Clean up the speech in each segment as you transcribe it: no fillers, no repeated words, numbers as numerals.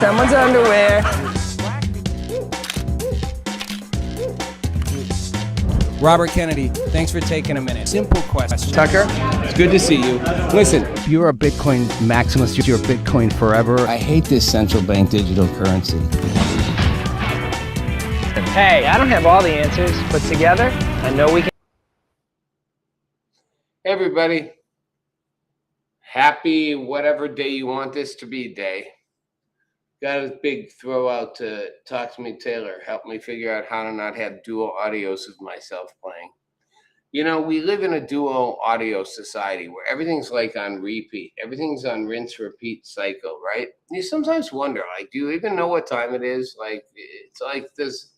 Someone's underwear. Robert Kennedy, thanks for taking a minute. Simple question. Tucker? It's good to see you. Listen, You're a Bitcoin maximalist. You're Bitcoin forever. I hate this central bank digital currency. Hey, I don't have all the answers, but together, I know we can. Hey everybody, happy whatever day you want this to be day. Got a big throw out to Talk to Me Taylor. Help me figure out how to not have dual audios of myself playing. You know, we live in a dual audio society where everything's like on repeat. Everything's on rinse repeat cycle, right? You sometimes wonder, like, do you even know what time it is? Like, it's like this.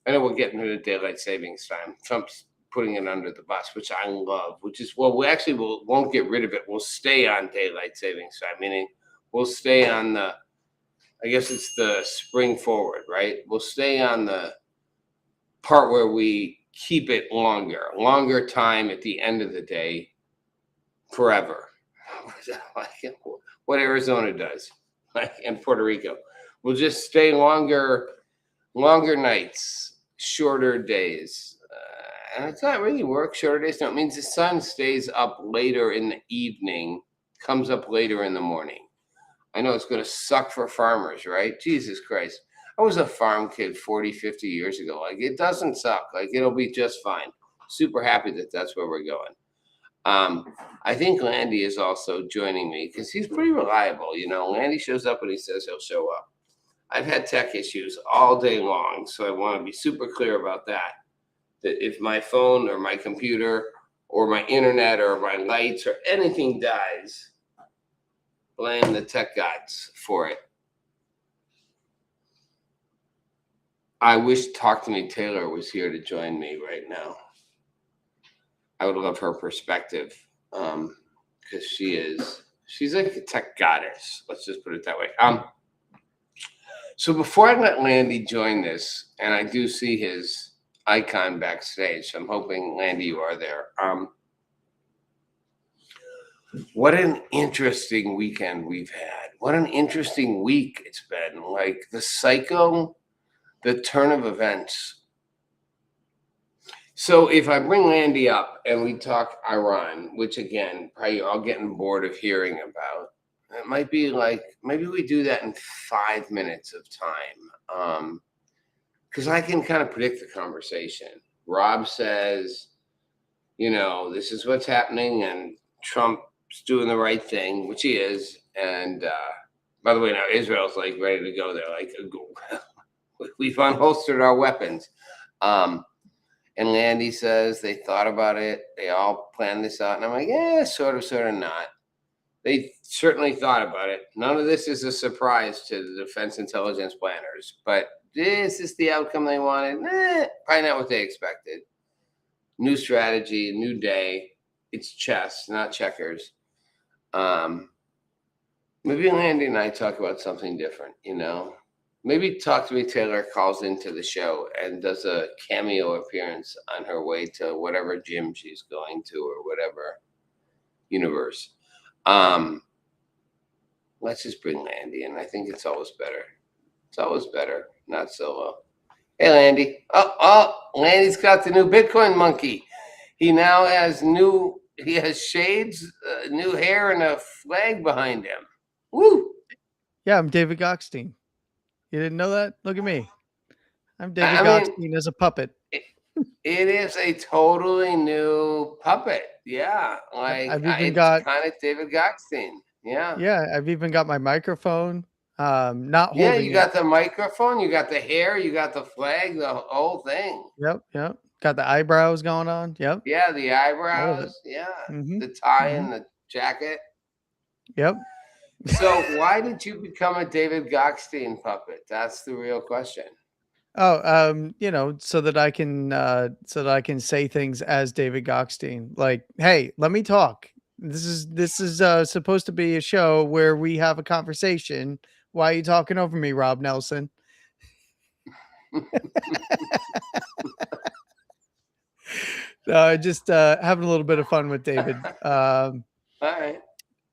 I know we're getting to the daylight savings time. Trump's putting it under the bus, which I love, which is, well, we actually won't get rid of it. We'll stay on daylight savings time, meaning we'll stay on the, I guess it's the spring forward, right? We'll stay on the part where we keep it longer time at the end of the day, forever. What Arizona does, like in Puerto Rico. We'll just stay longer nights, shorter days. And it's not really work, shorter days. No, it means the sun stays up later in the evening, comes up later in the morning. I know it's going to suck for farmers, right? Jesus Christ. I was a farm kid 40, 50 years ago. Like, it doesn't suck. Like, it'll be just fine. Super happy that that's where we're going. I think Landy is also joining me because he's pretty reliable. You know, Landy shows up when he says he'll show up. I've had tech issues all day long, so I want to be super clear about that. That if my phone or my computer or my internet or my lights or anything dies, blame the tech gods for it. I wish Talk to Me Taylor was here to join me right now. I would love her perspective because she's like a tech goddess. Let's just put it that way. So before I let Landy join this, and I do see his icon backstage, so I'm hoping, Landy, you are there. What an interesting weekend we've had. What an interesting week it's been. Like the cycle, the turn of events. So if I bring Landy up and we talk Iran, which again, probably you're all getting bored of hearing about, it might be like, maybe we do that in 5 minutes of time. Because I can kind of predict the conversation. Rob says, you know, this is what's happening, and Trump's doing the right thing, which he is. And by the way, now Israel's like ready to go there. Like, we've unholstered our weapons. And Landy says they thought about it. They all planned this out. And I'm like, yeah, sort of not. They certainly thought about it. None of this is a surprise to the defense intelligence planners, but this is the outcome they wanted. Probably not what they expected. New strategy, new day. It's chess, not checkers. Maybe Landy and I talk about something different, you know? Maybe Talk to Me Taylor calls into the show and does a cameo appearance on her way to whatever gym she's going to or whatever universe. Let's just bring Landy in. I think it's always better. It's always better, not solo. Hey, Landy. Oh, Landy's got the new Bitcoin monkey. He now has shades, new hair, and a flag behind him. Woo! Yeah, I'm David Gockstein. You didn't know that? Look at me. I'm David Gockstein as a puppet. It is a totally new puppet. Yeah, like it's kind of David Gockstein. Yeah. Yeah, I've even got my microphone. Not holding. Yeah, you got the microphone, you got the hair, you got the flag, the whole thing. Yep. Got the eyebrows going on. Yep. Yeah, the eyebrows. Yeah, the tie and the jacket. Yep. So why did you become a David Gockstein puppet? That's the real question. Oh, you know, so that I can say things as David Gockstein. Like, hey, let me talk. This is supposed to be a show where we have a conversation. Why are you talking over me, Rob Nelson? Just having a little bit of fun with David. All right.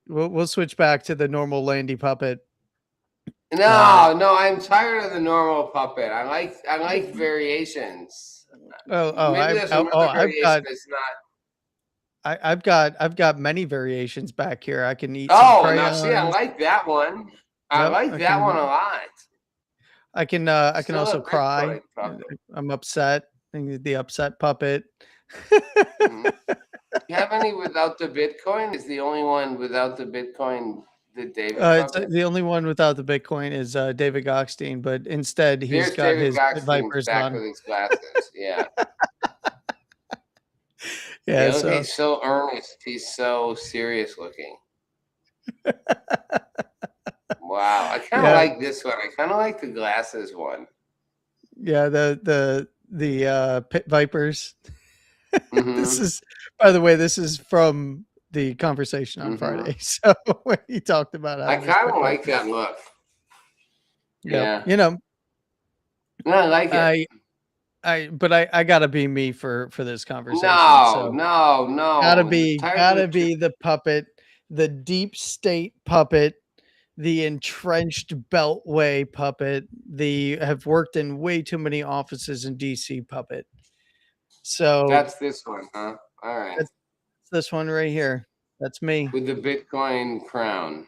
We'll switch back to the normal Landy puppet. No, I'm tired of the normal puppet. I like variations. Maybe there's another I've variation got that's not. I've got many variations back here. I can eat some Oh, now see, I crayons. like that one. I Yep, like that one a lot. I can Still also a cry. Bitcoin puppet. I'm upset. The upset puppet. Mhm. You have any without the Bitcoin? Is the only one without the Bitcoin the David It's puppet? the only one without the Bitcoin is David Gokhstein, but instead he's There's got David his pit Goxton's vipers back on. with his glasses. Yeah. Yeah, Yeah, look, so he's so earnest. He's so serious looking. Wow. I kind of yeah, like this one. I kind of like the glasses one. yeah, the pit vipers. This Mm-hmm. is, by the way, this is from the conversation on Mm-hmm. Friday. So when he talked about I having his kind pit of like vipers. that look. Yep. Yeah. You know, No, I like it. but I gotta be me for this conversation. No, So no, no. I'm tired of gotta the. be the puppet, the deep state puppet, the entrenched beltway puppet, the have worked in way too many offices in DC puppet. So That's this one, huh? All right. that's this one right here. That's me. With the Bitcoin crown.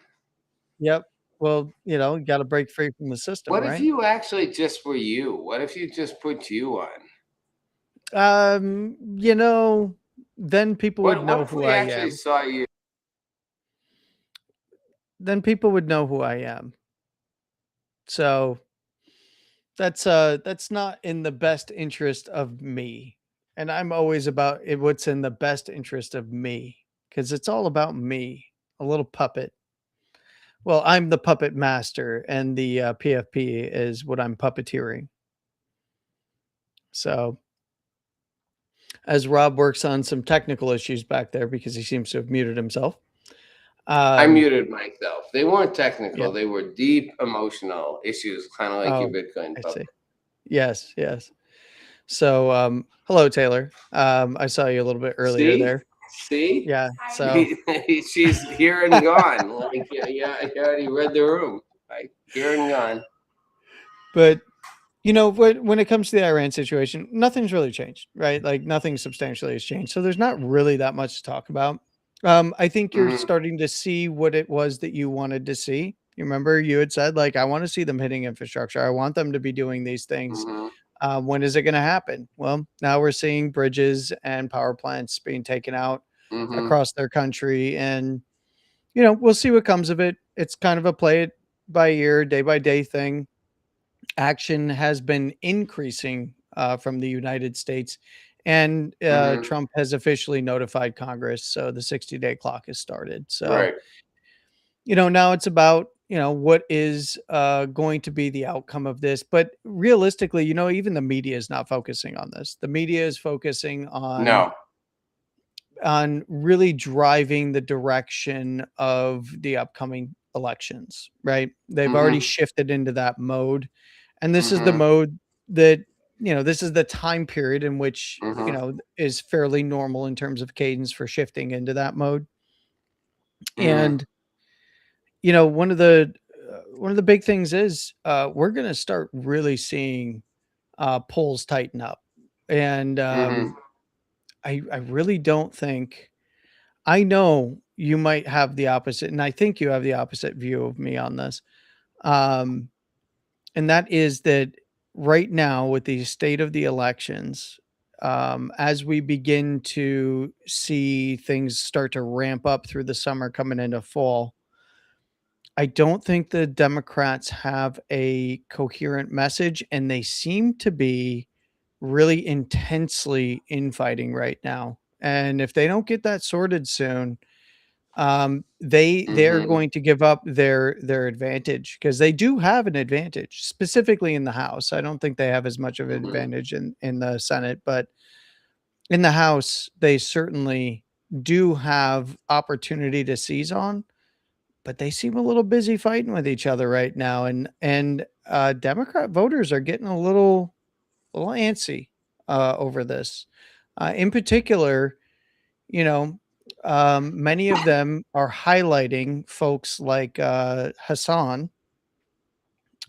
Yep. Well, you got to break free from the system, What if right? you actually just were you? What if you just put you on? You know, then people would What know if who we I actually am. saw you? Then people would know who I am. So that's not in the best interest of me. And I'm always about it, what's in the best interest of me because it's all about me, a little puppet. Well, I'm the puppet master, and the PFP is what I'm puppeteering. So, as Rob works on some technical issues back there because he seems to have muted himself. I Um, muted myself. They weren't yeah. technical. They were deep emotional issues, kind of like your Oh, Bitcoin I see. puppet. Yes, yes. So, hello, Taylor. I saw you a little bit earlier See, there. see, Yeah. So, she's here and gone. Like yeah, I already read the room. Like here and gone. but when it comes to the Iran situation, nothing's really changed, right? Like nothing substantially has changed. So there's not really that much to talk about. I think you're Mm-hmm, starting to see what it was that you wanted to see. You remember you had said, like, I want to see them hitting infrastructure. I want them to be doing these things. mm-hmm, When is it going to happen? Well, now we're seeing bridges and power plants being taken out mm-hmm, across their country. And, we'll see what comes of it. It's kind of a play it by ear, day by day thing. Action has been increasing from the United States, and mm-hmm. Trump has officially notified Congress. So the 60-day clock has started. So, Right. now it's about, what is going to be the outcome of this. But realistically, even the media is not focusing on this. The media is focusing No. on really driving the direction of the upcoming elections, right? They've already Mm-hmm, shifted into that mode. And this is the mm-hmm, mode that, this is the time period in which, mm-hmm, is fairly normal in terms of cadence for shifting into that mode. mm-hmm, And, one of the big things is we're going to start really seeing polls tighten up. And mm-hmm, I really don't think I know you might have the opposite, and I think you have the opposite view of me on this. Um, and that is that right now, with the state of the elections, as we begin to see things start to ramp up through the summer coming into fall, I don't think the Democrats have a coherent message, and they seem to be really intensely infighting right now. And if they don't get that sorted soon, they're mm-hmm, going to give up their advantage because they do have an advantage, specifically in the House. I don't think they have as much of an mm-hmm, advantage in the Senate, but in the House, they certainly do have opportunity to seize on, but they seem a little busy fighting with each other right now. And Democrat voters are getting a little antsy over this. In particular, you know, many of them are highlighting folks like Hassan,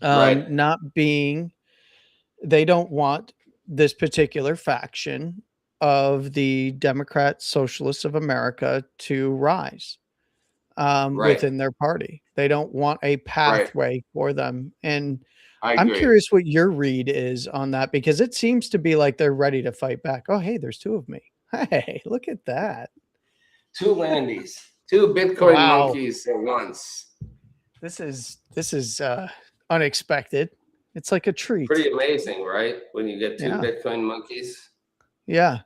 Right. not being, they don't want this particular faction of the Democrat Socialists of America to rise Right. within their party. They don't want a Right. pathway for them. And I I'm agree. curious what your read is on that, because it seems to be like they're ready to fight back. Oh, hey, there's two of me. Hey, look at that. Two Landys, two Bitcoin Wow. monkeys at once. This is unexpected. It's like a treat. Pretty amazing, right? When you get two Yeah. Bitcoin monkeys. Yeah.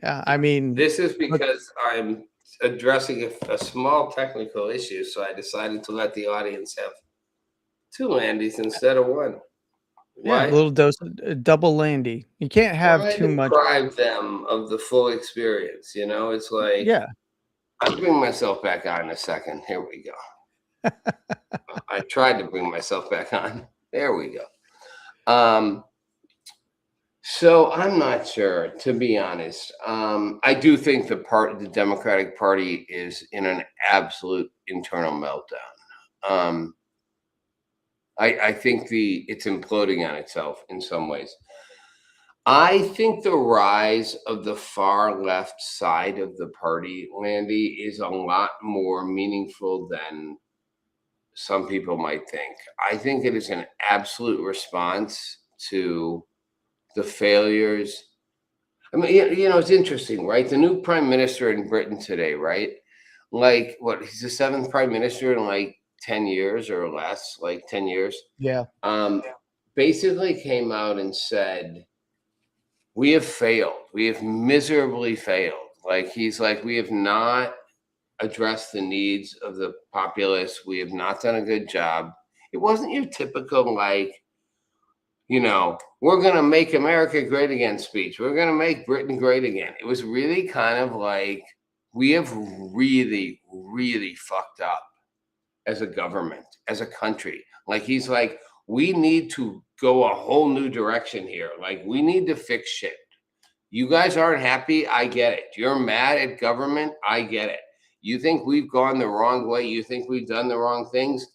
Yeah. I mean, This is look, because I'm addressing a small technical issue, so I decided to let the audience have two Landys instead of one. yeah, a Why? little dose of double landy. You can't have Why too much. deprive them of the full experience? You know, it's like Yeah. I'll bring myself back on in a second. Here we go. I tried to bring myself back on. There we go. So I'm not sure, to be honest. I do think the Democratic Party is in an absolute internal meltdown. I think it's imploding on itself in some ways. I think the rise of the far left side of the party, Landy, is a lot more meaningful than some people might think. I think it is an absolute response to the failures. I mean, it's interesting, right? The new prime minister in Britain today, right? Like, what? He's the seventh prime minister in like 10 years or less, like 10 years. Yeah. Basically came out and said, we have failed. We have miserably failed. Like, he's like, we have not addressed the needs of the populace. We have not done a good job. It wasn't your typical, like, we're going to make America great again speech. We're going to make Britain great again. It was really kind of like, we have really, really fucked up as a government, as a country. Like, he's like, we need to go a whole new direction here. Like, we need to fix shit. You guys aren't happy. I get it. You're mad at government. I get it. You think we've gone the wrong way. You think we've done the wrong things.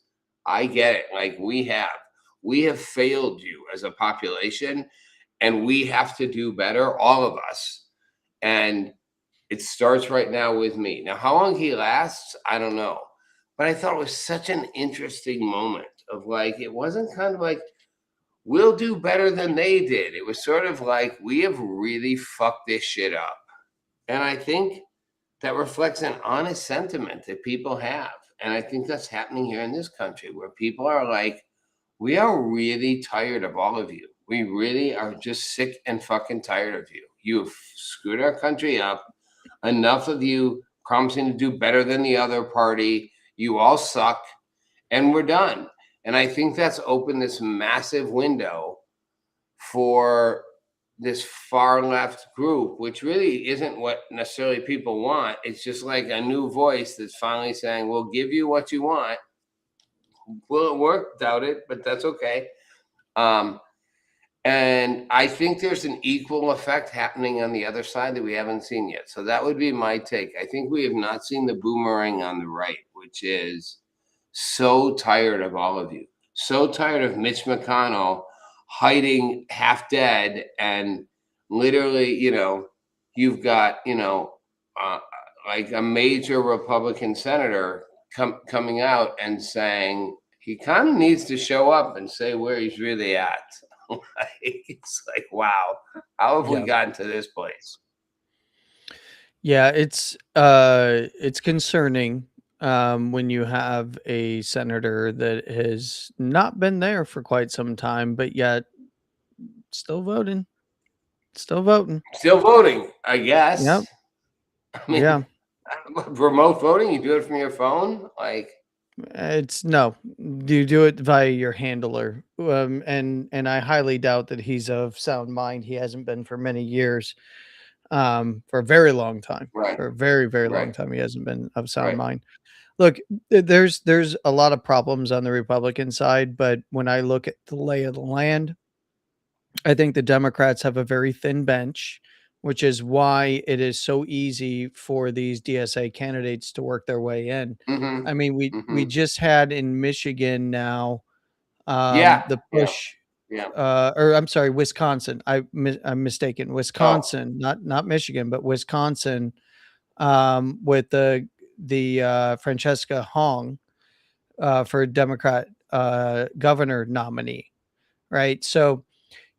I get it. Like, we have failed you as a population, and we have to do better, all of us. And it starts right now with me. Now, how long he lasts, I don't know. But I thought it was such an interesting moment of, like, it wasn't kind of like, we'll do better than they did. It was sort of like, we have really fucked this shit up. And I think that reflects an honest sentiment that people have. And I think that's happening here in this country, where people are like, we are really tired of all of you. We really are just sick and fucking tired of you. You've screwed our country up. Enough of you promising to do better than the other party. You all suck, and we're done. And I think that's opened this massive window for this far left group, which really isn't what necessarily people want. It's just like a new voice that's finally saying, we'll give you what you want. Will it work? Doubt it, but that's okay. And I think there's an equal effect happening on the other side that we haven't seen yet. So that would be my take. I think we have not seen the boomerang on the right, which is so tired of all of you. So tired of Mitch McConnell hiding half dead, and literally, you've got, like a major Republican senator coming out and saying he kind of needs to show up and say where he's really at. It's like, wow, how have we Yeah. gotten to this place? Yeah, it's concerning when you have a senator that has not been there for quite some time, but yet still voting. Still voting. Still voting, I Yep. guess. I mean, Yeah. remote voting, you do it from your phone? Like, It's no. You do it via your handler. And I highly doubt that he's of sound mind. He hasn't been for many years. For a very long time. right, For a very, very long right, time, he hasn't been of sound right. mind. Look, there's a lot of problems on the Republican side, but when I look at the lay of the land, I think the Democrats have a very thin bench, which is why it is so easy for these DSA candidates to work their way in. Mm-hmm. I mean, we Mm-hmm. just had in Michigan now Yeah, The yeah, push, yeah. or I'm sorry, Wisconsin. I'm mistaken. Oh, Wisconsin, not Michigan, but Wisconsin, with the Francesca Hong, for Democrat governor nominee, right? So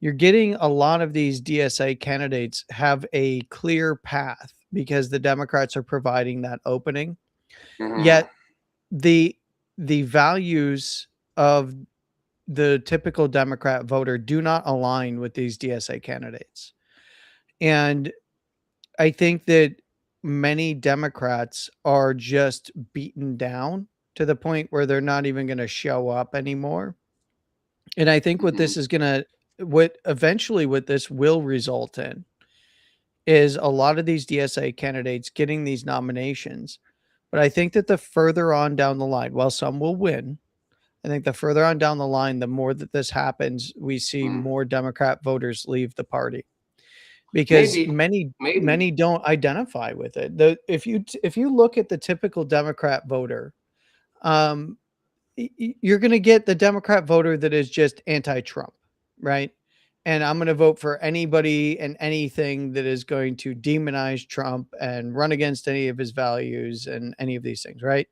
you're getting a lot of these DSA candidates have a clear path because the Democrats are providing that opening. hmm, Yet the the values of the typical Democrat voter do not align with these DSA candidates. And I think that many Democrats are just beaten down to the point where they're not even going to show up anymore. And I think hmm, what eventually what this will result in is a lot of these DSA candidates getting these nominations. But I think that the further on down the line, while some will win, I think the further on down the line, the more that this happens, we see hmm. more Democrat voters leave the party because Maybe, many maybe. don't identify with it. If you look at the typical Democrat voter, um, you're going to get the Democrat voter that is just anti-Trump, right? And I'm going to vote for anybody and anything that is going to demonize Trump and run against any of his values and any of these things, right?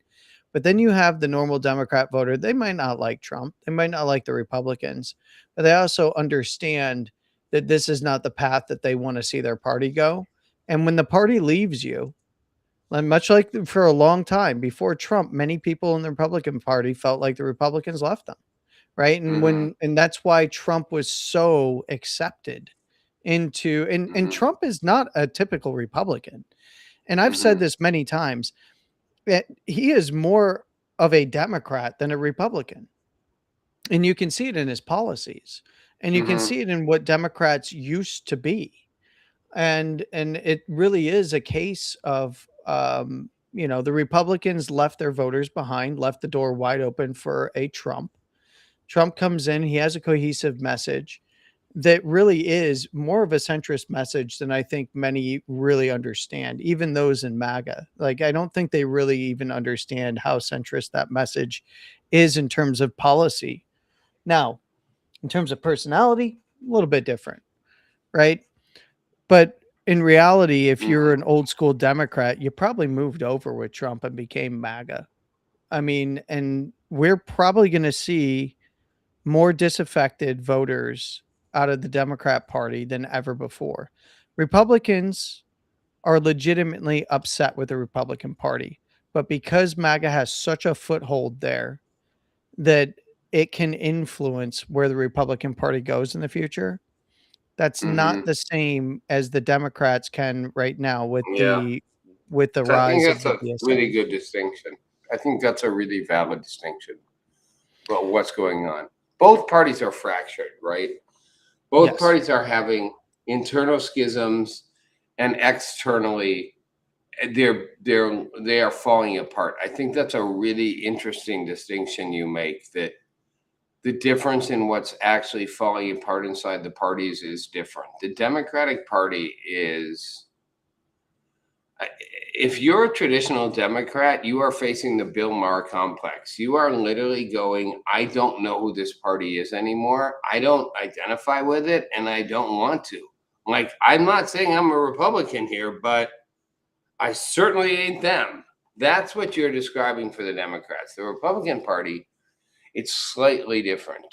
But then you have the normal Democrat voter. They might not like Trump. They might not like the Republicans, but they also understand that this is not the path that they want to see their party go. And when the party leaves you, and much like for a long time before Trump, many people in the Republican Party felt like the Republicans left them, right? Hmm, And that's why Trump was so accepted into and hmm, Trump is not a typical Republican. And I've said hmm, this many times that he is more of a Democrat than a Republican. And you can see it in his policies. And you can hmm, see it in what Democrats used to be. And it really is a case of the Republicans left their voters behind, left the door wide open for a Trump comes in, he has a cohesive message that really is more of a centrist message than I think many really understand, even those in MAGA. Like, I don't think they really even understand how centrist that message is in terms of policy. Now, in terms of personality, a little bit different, right? But in reality, if you're hmm. an old school Democrat, you probably moved over with Trump and became MAGA. I mean, and we're probably going to see more disaffected voters out of the Democrat Party than ever before. Republicans are legitimately upset with the Republican Party, but because MAGA has such a foothold there that it can influence where the Republican Party goes in the future, that's not Hmm. the same as the Democrats can right now Yeah. with the So I think rise of that's the a really DSA. good distinction. I think that's a really valid distinction about what's going on. Both parties are fractured, right? Both Yes. parties are having internal schisms and externally they are falling apart. I think that's a really interesting distinction you make, that the difference in what's actually falling apart inside the parties is different. The Democratic Party is, if you're a traditional Democrat, you are facing the Bill Maher complex. You are literally going, I don't know who this party is anymore. I don't identify with it and I don't want to. Like, I'm not saying I'm a Republican here, but I certainly ain't them. That's what you're describing for the Democrats. The Republican Party, it's slightly different.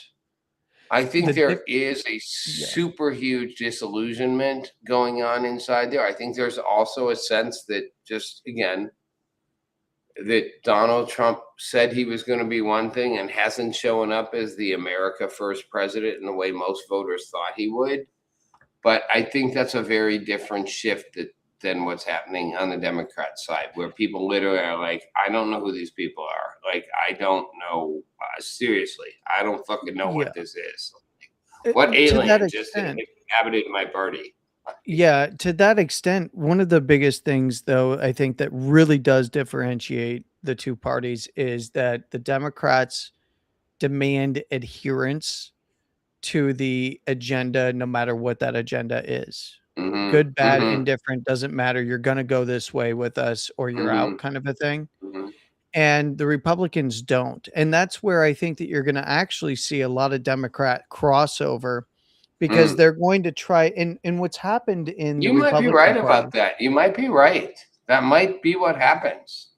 I think The diff there is a Yeah. super huge disillusionment going on inside there. I think there's also a sense that, just again, that Donald Trump said he was going to be one thing and hasn't shown up as the America First president in the way most voters thought he would. But I think that's a very different shift than what's happening on the Democrat side, where people literally are like, I don't know who these people are. Like, I don't know. Seriously, I don't fucking know Yeah. what this is. What To that alien just extent, inhabited my party? yeah, to that extent, one of the biggest things, though, I think that really does differentiate the two parties is that the Democrats demand adherence to the agenda, no matter what that agenda is. Mm-hmm. Good, bad, Mm-hmm. indifferent, doesn't matter. You're going to go this way with us or you're Mm-hmm. out, kind of a thing. Mm-hmm. and the Republicans don't. And that's where I think that you're going to actually see a lot of Democrat crossover because Mm. they're going to try. And what's happened in the You might be right Republican about Party. that. You might be right. That might be what happens.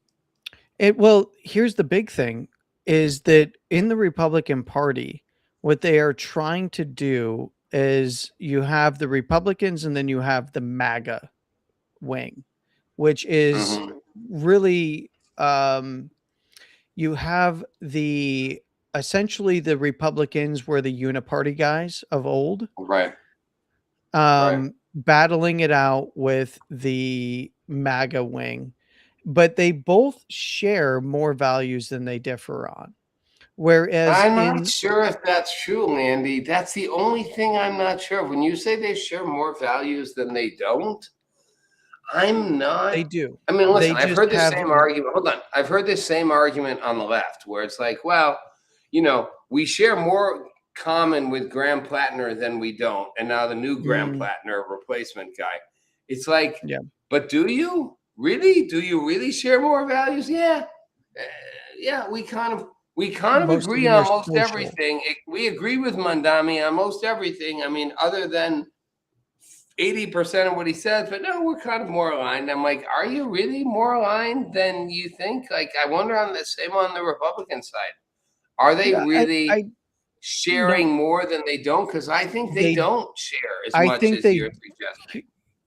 Well, here's the big thing is that in the Republican Party, what they are trying to do is you have the Republicans and then you have the MAGA wing, which is Hmm. really you have the essentially the Republicans were the uniparty guys of old, Right. Right. battling it out with the MAGA wing, but they both share more values than they differ on. Whereas I'm not in sure if that's true, Andy. That's the only thing I'm not sure of. When you say they share more values than they don't, I'm they not. do, I mean, they listen, I've just heard this have same argument. Hold on. I've heard this same argument on the left where it's like, well, we share more common with Graham Plattner than we don't. And now the new Graham mm, Plattner replacement guy. It's like, yeah, but do you really? Do you really share more values? Yeah. Yeah, we kind of most of agree them on are most social. everything. We agree with Mondami on most everything. I mean, other than 80% of what he says, but no, we're kind of more aligned. I'm like, are you really more aligned than you think? Like, I wonder on the same on the Republican side. Are they Yeah, I really no, sharing more than they don't? Because I think they they don't share as I much think as they you're suggesting.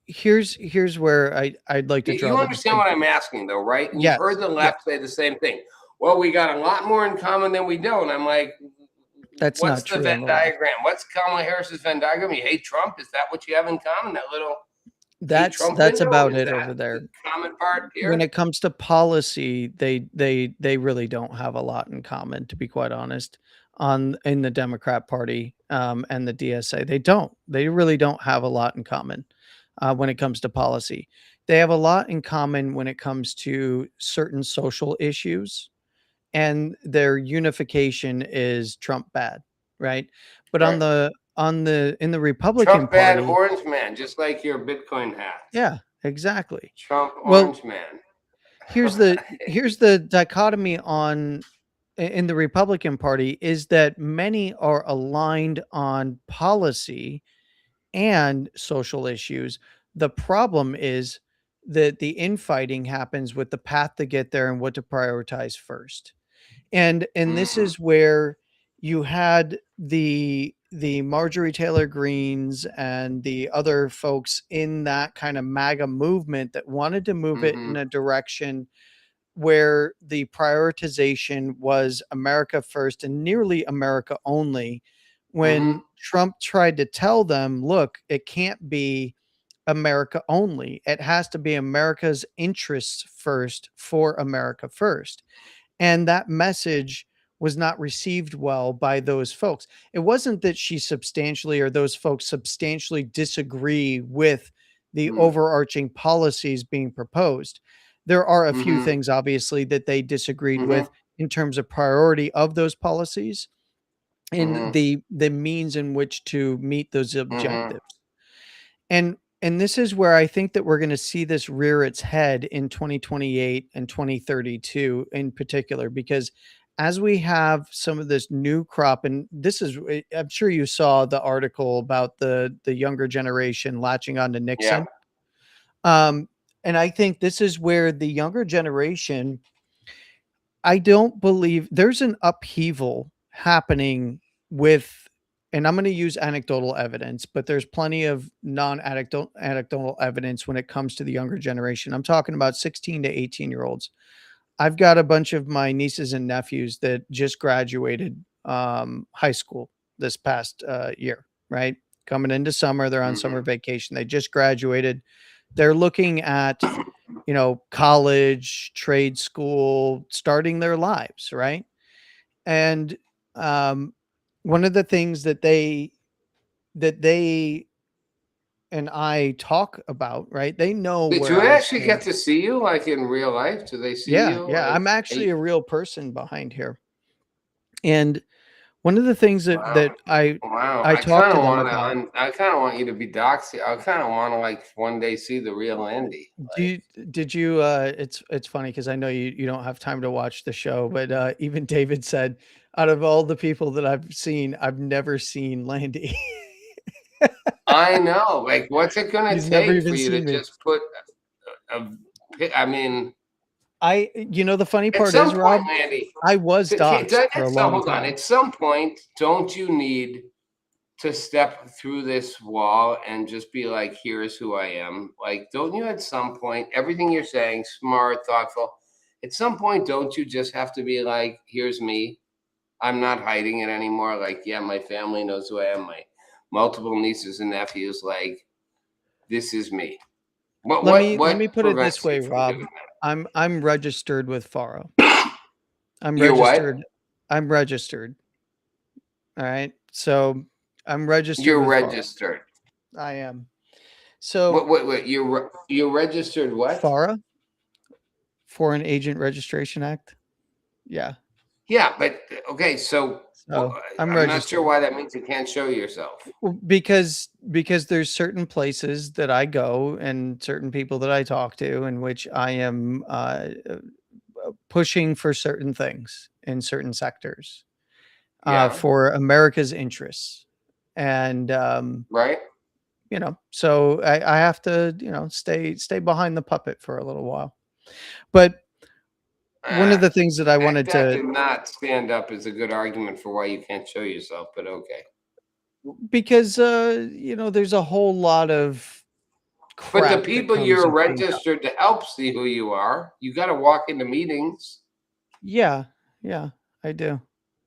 here's where I'd like to You draw the understand what distinction. I'm asking, though, right? And you've Yes, heard the yeah, left say the same thing. Well, we got a lot more in common than we don't. I'm like, that's what's not the true on Venn the left. diagram? What's Kamala Harris's Venn diagram? You hate Trump? Is that what you have in common? That little hate Trump That's window? about Is it that over the there. common part When here? it comes to policy, they really don't have a lot in common, to be quite honest, on in the Democrat Party, and the DSA. They don't. They really don't have a lot in common, when it comes to policy. They have a lot in common when it comes to certain social issues, and their unification is Trump bad, right? But Right. on the in the Republican Trump bad, Party, orange man, just like your Bitcoin hat. yeah, exactly. Trump Well, orange man. here's the here's the dichotomy on in the Republican Party is that many are aligned on policy and social issues. The problem is that the infighting happens with the path to get there and what to prioritize first. And this Mm, is where you had the Marjorie Taylor Greens and the other folks in that kind of MAGA movement that wanted to move it in mm-hmm, a direction where the prioritization was America first and nearly America only. mm-hmm, When Trump tried to tell them, look, it can't be America only. It has to be America's interests first for America first. And that message was not received well by those folks. It wasn't that she substantially or those folks substantially disagree with the overarching policies being proposed. There are a few mm-hmm, things, obviously, that they disagreed mm-hmm, with in terms of priority of those policies and mm-hmm, the means in which to meet those mm-hmm. objectives. And this is where I think that we're gonna see this rear its head in 2028 and 2032 in particular, because as we have some of this new crop, and this is I'm sure you saw the article about the younger generation latching on to Yeah. Nixon. Um, and I think this is where the younger generation, I don't believe there's an upheaval happening with, and I'm going to use anecdotal evidence, but there's plenty of non-anecdotal evidence when it comes to the younger generation. I'm talking about 16 to 18-year olds. I've got a bunch of my nieces and nephews that just graduated high school this past year, right? Coming into summer, they're on Mm-hmm, summer vacation. They just graduated. They're looking at, college, trade school, starting their lives, right? And um, one of the things that they and I talk about, right? They know Did where you I actually get stand. to see you like in real life? Do they see Yeah, you yeah. like I'm actually hey? a real person behind here. And One of the things that Wow. Wow. I I talked kind to of them want about. to, I kind of want you to be doxy. I kind of want to like one day see the real Andy. Do Like, you did you it's funny because I know you don't have time to watch the show, but even David said, out of all the people that I've seen, I've never seen Landy. I know. Like, what's it going to He's never take for even you to seen me. just put a, I mean, The funny at part some is, point, Rob, Mandy, I was doxxed for a long hold on. time. At some point, don't you need to step through this wall and just be like, here's who I am? Like, don't you at some point, everything you're saying, smart, thoughtful, at some point, don't you just have to be like, here's me? I'm not hiding it anymore. Like, yeah, my family knows who I am. My multiple nieces and nephews, like, this is me. Let What me put it this prevents you way, from Rob. doing I'm registered with Faro. that? I'm You're what? registered. I'm registered. All right. So I'm registered You're with Faro. registered. I am. So What? You're registered what? FARA, Foreign Agent Registration Act. Yeah. Yeah, but okay, so So I'm I'm not sure registered. why that means you can't show yourself. Because there's certain places that I go and certain people that I talk to in which I am pushing for certain things in certain sectors Yeah, for America's interests. And right? so I have to, stay behind the puppet for a little while. But one of Ah, the things that I wanted that to, did not stand up as a good argument for why you can't show yourself, but okay. because there's a whole lot of But the crap that people comes you're with being done. registered to help see who you are, you got to walk into meetings, Yeah, yeah, I do,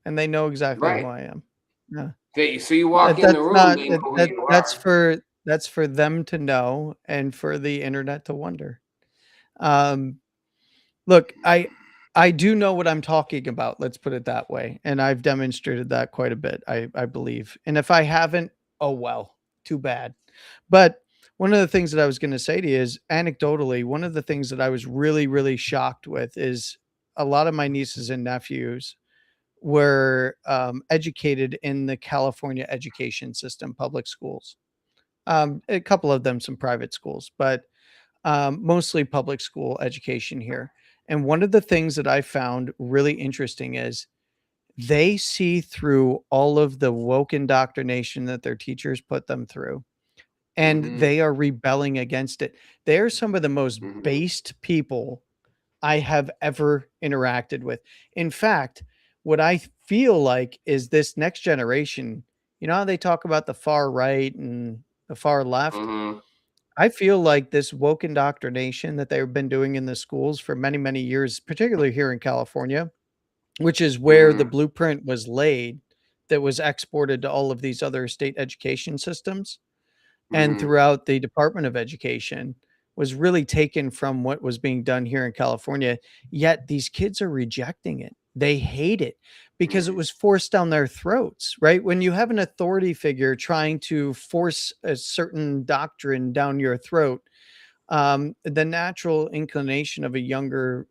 and they know exactly who right? I am. Yeah, So you walk in the that's room, not they know who that you are. that's for them to know and for the internet to wonder. Um, Look, I do know what I'm talking about. Let's put it that way, and I've demonstrated that quite a bit. I believe, and if I haven't, oh well, too bad. But one of the things that I was going to say to you is, anecdotally, one of the things that I was really, really shocked with is a lot of my nieces and nephews were educated in the California education system, public schools. A couple of them, some private schools, but mostly public school education here. And one of the things that I found really interesting is they see through all of the woke indoctrination that their teachers put them through, and Mm-hmm. they are rebelling against it. They are some of the most Mm-hmm. based people I have ever interacted with. In fact, what I feel like is this next generation, how they talk about the far right and the far left? Mm-hmm. I feel like this woke indoctrination that they've been doing in the schools for many, many years, particularly here in California, which is where the Mm-hmm. blueprint was laid, that was exported to all of these other state education systems and Mm-hmm. throughout the Department of Education, was really taken from what was being done here in California. Yet these kids are rejecting it. They hate it because it was forced down their throats, right? When you have an authority figure trying to force a certain doctrine down your throat, the natural inclination of a younger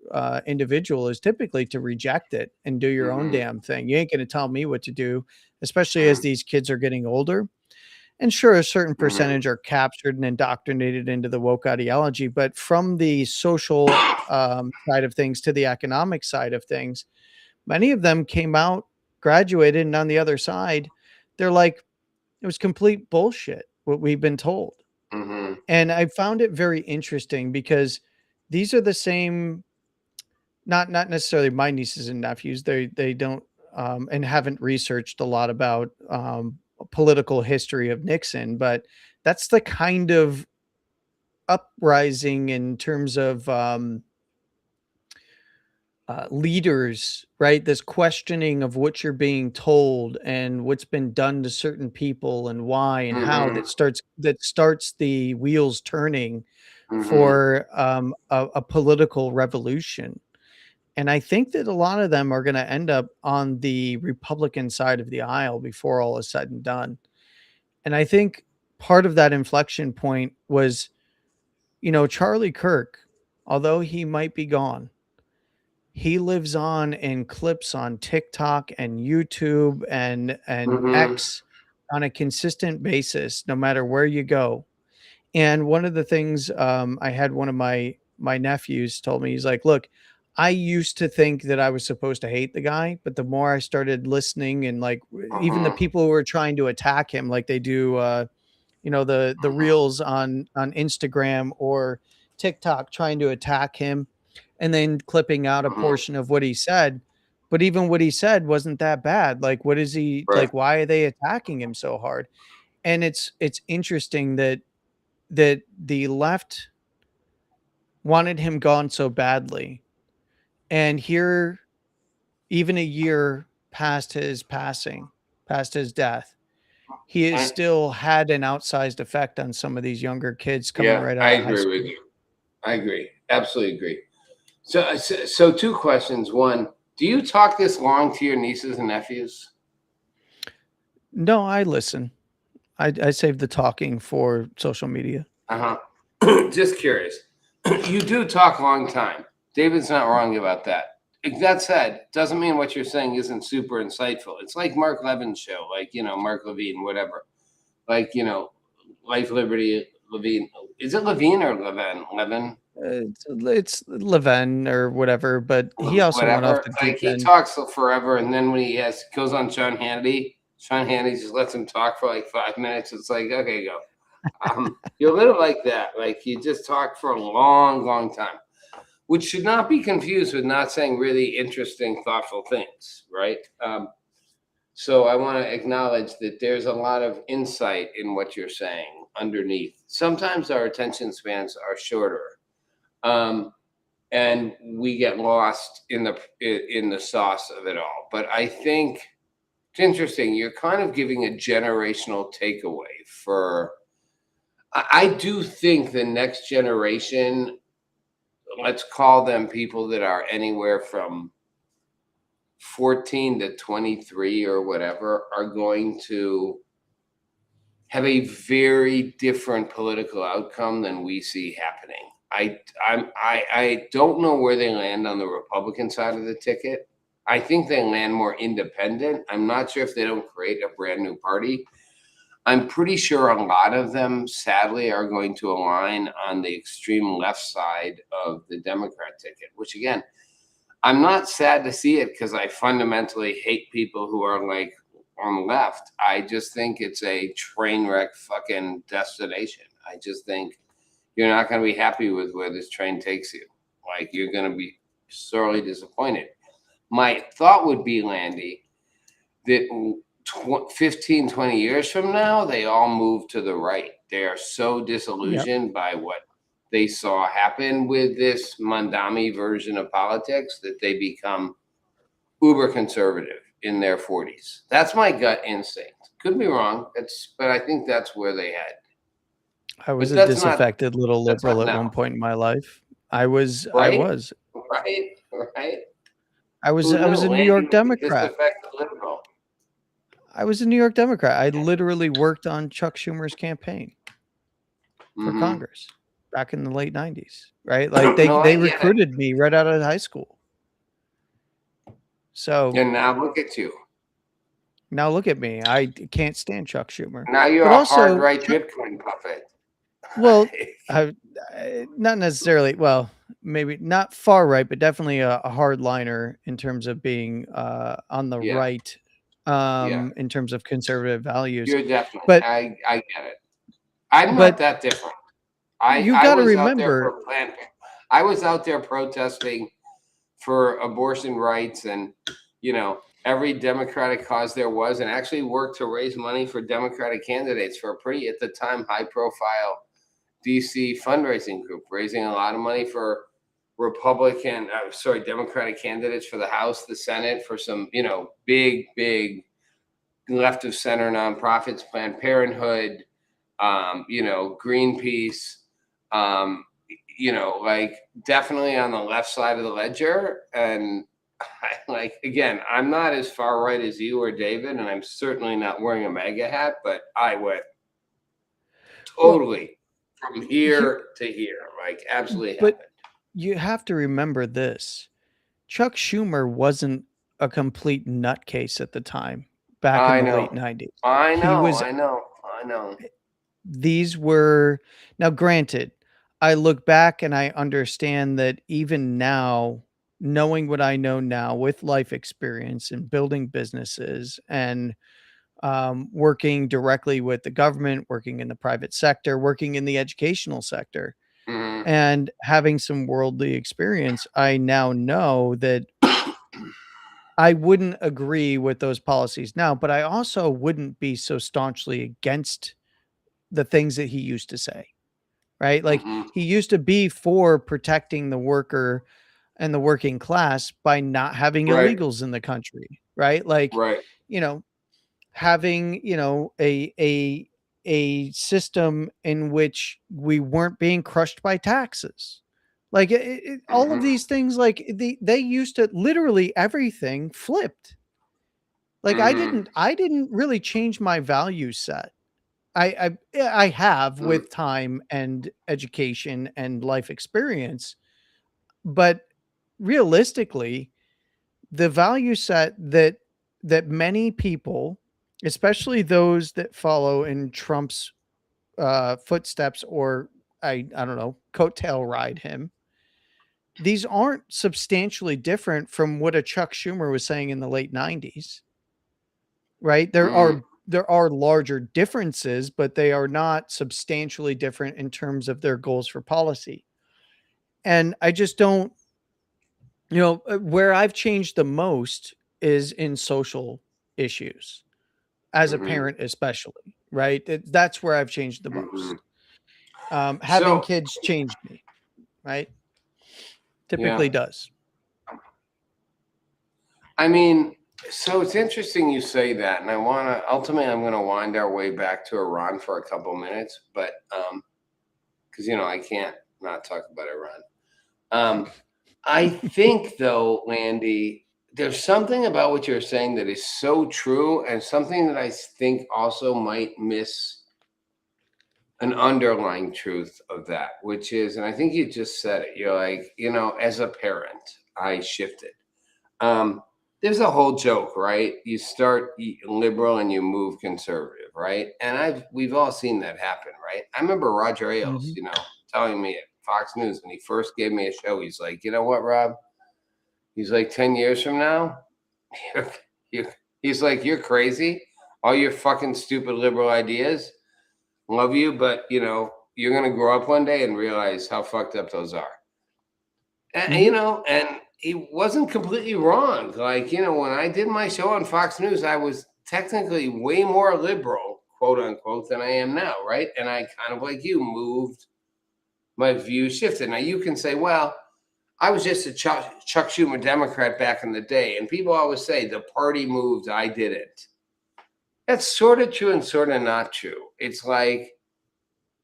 individual is typically to reject it and do your own Mm-hmm. damn thing. You ain't going to tell me what to do, especially as these kids are getting older. And sure, a certain Mm-hmm. percentage are captured and indoctrinated into the woke ideology, but from the social side of things to the economic side of things, many of them came out, graduated, and on the other side, they're like, it was complete bullshit what we've been told. Mm-hmm. And I found it very interesting because these are the same, not necessarily my nieces and nephews. They don't and haven't researched a lot about political history of Nixon, but that's the kind of uprising in terms of leaders, right? This questioning of what you're being told and what's been done to certain people and why and how, Mm-hmm. that starts the wheels turning Mm-hmm. for a political revolution. And I think that a lot of them are going to end up on the Republican side of the aisle before all is said and done. And I think part of that inflection point was, Charlie Kirk, although he might be gone, he lives on in clips on TikTok and YouTube and Mm-hmm. X on a consistent basis, no matter where you go. And one of the things, I had one of my nephews told me, he's like, "Look, I used to think that I was supposed to hate the guy, but the more I started listening and like even the Mm-hmm. people who were trying to attack him, like they do, the Mm-hmm. reels on Instagram or TikTok trying to attack him, and then clipping out a Mm-hmm. portion of what he said. But even what he said wasn't that bad. Like, what is he Right. like? Why are they attacking him so hard?" And it's interesting that the left wanted him gone so badly. And here, even a year past his passing, past his death, he has And still had an outsized effect on some of these younger kids coming yeah, right I out of high agree with school. you. I agree. Absolutely agree. So two questions. One, do you talk this long to your nieces and nephews? No, I listen. I save the talking for social media. Uh-huh. Just curious. You do talk a long time. David's not wrong about that. That said, doesn't mean what you're saying isn't super insightful. It's like Mark Levin's show, like, Mark Levine, whatever. Like, Life, Liberty, Levine. Is it Levine or Levin? Levin? It's Levin or whatever, but he also went off Whatever. the Like deep he end. talks forever, and then when goes on Sean Hannity just lets him talk for like 5 minutes. It's like, okay, go. You're a little like that. Like you just talk for a long, long time, which should not be confused with not saying really interesting, thoughtful things, right? So I want to acknowledge that there's a lot of insight in what you're saying underneath. Sometimes our attention spans are shorter. Um, and we get lost in the sauce of it all. But I think it's interesting. You're kind of giving a generational takeaway for. I do think the next generation, let's call them people that are anywhere from 14 to 23 or whatever, are going to have a very different political outcome than we see happening. I don't know where they land on the Republican side of the ticket. I think they land more independent. I'm not sure if they don't create a brand new party. I'm pretty sure a lot of them, sadly, are going to align on the extreme left side of the Democrat ticket, which again, I'm not sad to see it because I fundamentally hate people who are like on the left. I just think it's a train wreck fucking destination. I just think you're not going to be happy with where this train takes you. Like you're going to be sorely disappointed. My thought would be, Landy, that 15, 20 years from now, they all move to the right. They are so Yep. disillusioned by what they saw happen with this Mandami version of politics that they become uber conservative in their 40s. That's my gut instinct. Could be wrong. But I think that's where they head. I was But a disaffected little that's liberal not at now, one point in my life. I was I right? was. Right? Right? I was Who I was knew a New Landy York would be this Democrat. effective liberal? I was a New York Democrat. I literally worked on Chuck Schumer's campaign for Mm-hmm. Congress back in the late 90s, right? Like No, they I get it. recruited me right out of high school. So And now look at you. now look at me. Can't stand Chuck Schumer. Now you're But a hard also right Bitcoin puppet. well, not necessarily. Well, maybe not far right, but definitely a hardliner in terms of being on the Yeah, right, yeah. in terms of conservative values. You're definitely. But I get it. I'm not but that different. I you I got to was out there remember, for Planned. I was out there protesting for abortion rights and every Democratic cause there was, and actually worked to raise money for Democratic candidates for a pretty at the time high profile DC fundraising group, raising a lot of money for Democratic candidates for the House, the Senate, for some, big left of center nonprofits, Planned Parenthood, Greenpeace, um, like definitely on the left side of the ledger. And again, I'm not as far right as you or David, and I'm certainly not wearing a MAGA hat, but I went well, totally from here, here to here, like absolutely but happened. you have to remember this. Chuck Schumer wasn't a complete nutcase at the time, back in I the know. late 90s. I He know. was I know. I know. These were, now granted, I look back and I understand that even now, knowing what I know now with life experience and building businesses and working directly with the government, working in the private sector, working in the educational sector, Mhm. and having some worldly experience, I now know that I wouldn't agree with those policies now, but I also wouldn't be so staunchly against the things that he used to say, right? Like, Mhm. he used to be for protecting the worker and the working class by not having Right. illegals in the country, right? Like, Right. you know, having, a system in which we weren't being crushed by taxes. Like, all of Mhm. these things, like, they used to literally everything flipped. Like, Mhm. I didn't really change my value set. I have Mhm. with time and education and life experience, but realistically, the value set that many people, especially those that follow in Trump's footsteps, or I don't know, coattail ride him, these aren't substantially different from what a Chuck Schumer was saying in the late 90s, right? Mhm. There are larger differences, but they are not substantially different in terms of their goals for policy. And I just don't, where I've changed the most is in social issues, as a Mhm. parent, especially, right? That's where I've changed the Mhm. most. Having So, kids changed me, right? yeah. Typically does. I mean, so it's interesting you say that, and I want to ultimately I'm going to wind our way back to Iran for a couple minutes, but because I can't not talk about Iran. I think though, Landy, there's something about what you're saying that is so true, and something that I think also might miss an underlying truth of that, which is, and I think you just said it. You're like, as a parent, I shifted. Um, there's a whole joke, right? You start liberal and you move conservative, right? And we've all seen that happen, right? I remember Roger Ailes, Mhm. telling me at Fox News when he first gave me a show, he's like, you know what, Rob? He's like, 10 years from now, you're, he's like, you're crazy. All your fucking stupid liberal ideas, love you, but you're gonna grow up one day and realize how fucked up those are. Mhm. And he wasn't completely wrong. Like, when I did my show on Fox News, I was technically way more liberal, quote unquote, than I am now, right? And I kind of like you moved, my view shifted. Now you can say, well, I was just a Chuck Schumer Democrat back in the day, and people always say the party moved, I didn't. That's sort of true and sort of not true. It's like,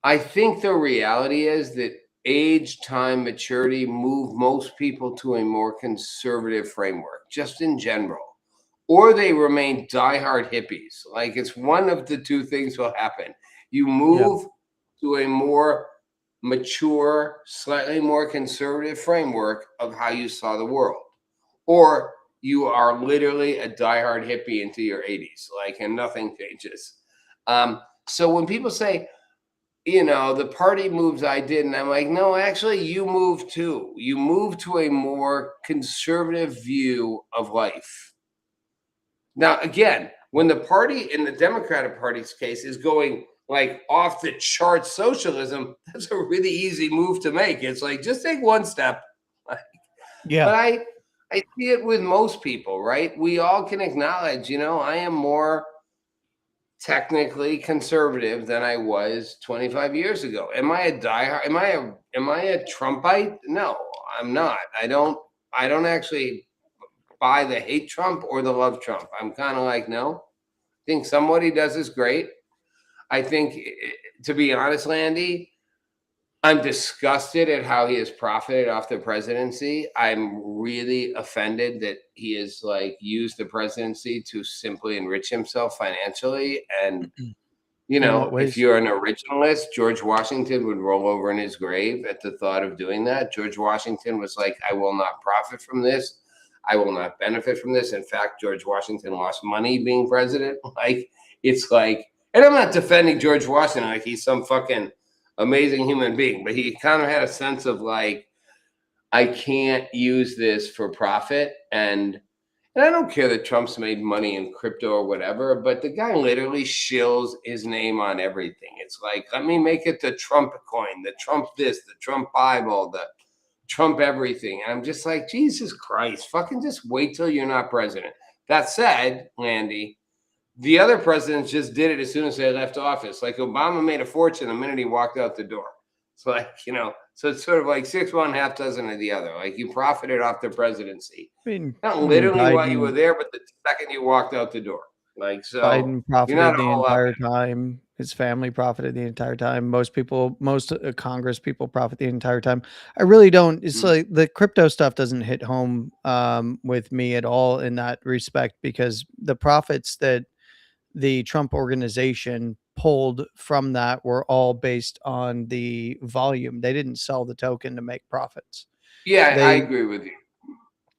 I think the reality is that age, time, maturity move most people to a more conservative framework, just in general. Or they remain diehard hippies. Like, it's one of the two things will happen. You Yeah. move to a more mature, slightly more conservative framework of how you saw the world. Or you are literally a diehard hippie into your 80s, like, and nothing changes. So when people say, the party moves I did. And I'm like, no, actually, you moved too. You moved to a more conservative view of life. Now, again, when the party in the Democratic Party's case is going like off the chart socialism, that's a really easy move to make. It's like, just take one step. Yeah. But I see it with most people, right? We all can acknowledge, I am more technically conservative than I was 25 years ago. Am I a diehard? Am I a Trumpite? No, I'm not. I don't actually buy the hate Trump or the love Trump. I'm kind of like, no. I think what he does is great. I think, to be honest, Landy, I'm disgusted at how he has profited off the presidency. I'm really offended that he has like used the presidency to simply enrich himself financially. And In what if ways? you're an originalist, George Washington would roll over in his grave at the thought of doing that. George Washington was like, I will not profit from this. I will not benefit from this. In fact, George Washington lost money being president. Like, it's like, and I'm not defending George Washington like he's some fucking amazing human being, but he kind of had a sense of like, I can't use this for profit. And I don't care that Trump's made money in crypto or whatever, but the guy literally shills his name on everything. It's like, let me make it the Trump coin, the Trump this, the Trump Bible, the Trump everything. And I'm just like, Jesus Christ, fucking just wait till you're not president. That said, Landy, the other presidents just did it as soon as they left office. Like Obama made a fortune the minute he walked out the door. It's like, so it's sort of like 6 1, half dozen of the other. Like you profited off the presidency. Not literally while you were there, but the second you walked out the door. Like, so Biden profited you're not the a whole lot entire better. time. His family profited the entire time. Most Congress people profit the entire time. I really don't. It's like the crypto stuff doesn't hit home with me at all in that respect, because the profits that the Trump organization pulled from that were all based on the volume. They didn't sell the token to make profits. Yeah, I They agree with you.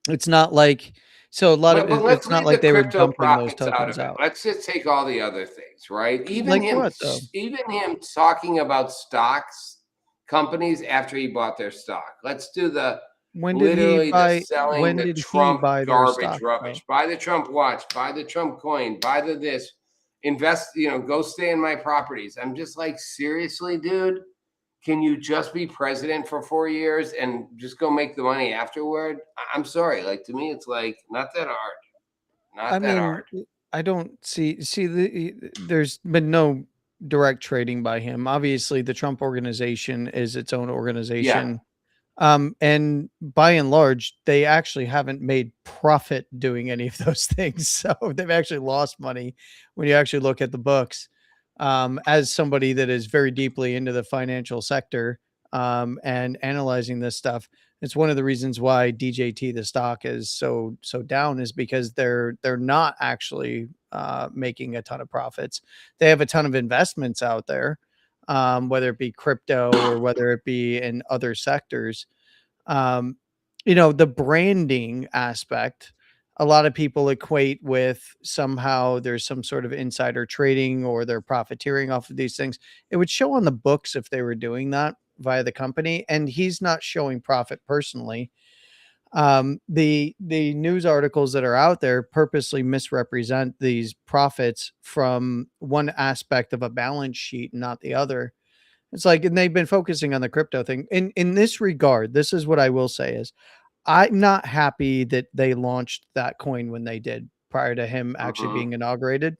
It's not like, so a lot of But let's it's not leave the like they were crypto dumping those profits out tokens of it. out. Let's just take all the other things, right? Like what though? Even him talking about stocks, companies after he bought their stock. Let's do the When did he literally the buy selling when the did he Trump buy their garbage stock rubbish. though? Buy the Trump watch, buy the Trump coin, buy the this, invest, go stay in my properties. I'm just like, seriously, dude, can you just be president for 4 years and just go make the money afterward? I'm sorry. Like, to me, it's like not that hard. I Not that mean, hard. I don't there's been no direct trading by him. Obviously, the Trump organization is its own Yeah. organization. And by and large, they actually haven't made profit doing any of those things. So they've actually lost money when you actually look at the books. As somebody that is very deeply into the financial sector and analyzing this stuff, it's one of the reasons why DJT the stock is so down, is because they're not actually making a ton of profits. They have a ton of investments out there, whether it be crypto or whether it be in other sectors. um, the branding aspect, a lot of people equate with somehow there's some sort of insider trading or they're profiteering off of these things. It would show on the books if they were doing that via the company, and he's not showing profit personally. The news articles that are out there purposely misrepresent these profits from one aspect of a balance sheet, not the other. It's like, and they've been focusing on the crypto thing. In this regard, this is what I will say is, I'm not happy that they launched that coin when they did prior to him actually Mm-hmm. being inaugurated,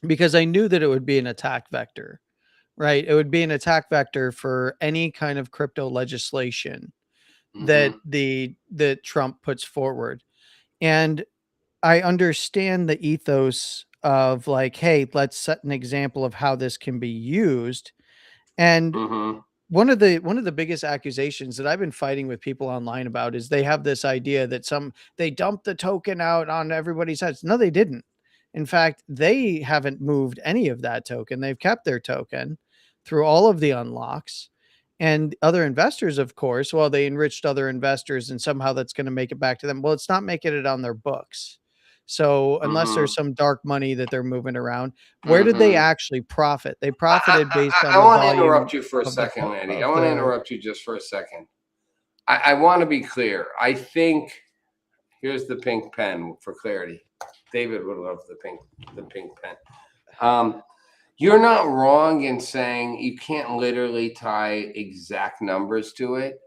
because I knew that it would be an attack vector, right? It would be an attack vector for any kind of crypto legislation that Mm-hmm. that Trump puts forward. And I understand the ethos of like, hey, let's set an example of how this can be used. And Mm-hmm. one of the biggest accusations that I've been fighting with people online about is they have this idea that they dumped the token out on everybody's heads. No, they didn't. In fact, they haven't moved any of that token. They've kept their token through all of the unlocks. And other investors, of course, well, they enriched other investors and somehow that's going to make it back to them. Well, it's not making it on their books. So unless Mm-hmm. there's some dark money that they're moving around, where did they Mm-hmm. actually profit? They profited based on I the want to volume interrupt you for a of the second, Andy. I of want to the interrupt you just for a second. I want to be clear. I think here's the pink pen for clarity. David would love the pink pen. You're not wrong in saying you can't literally tie exact numbers to it,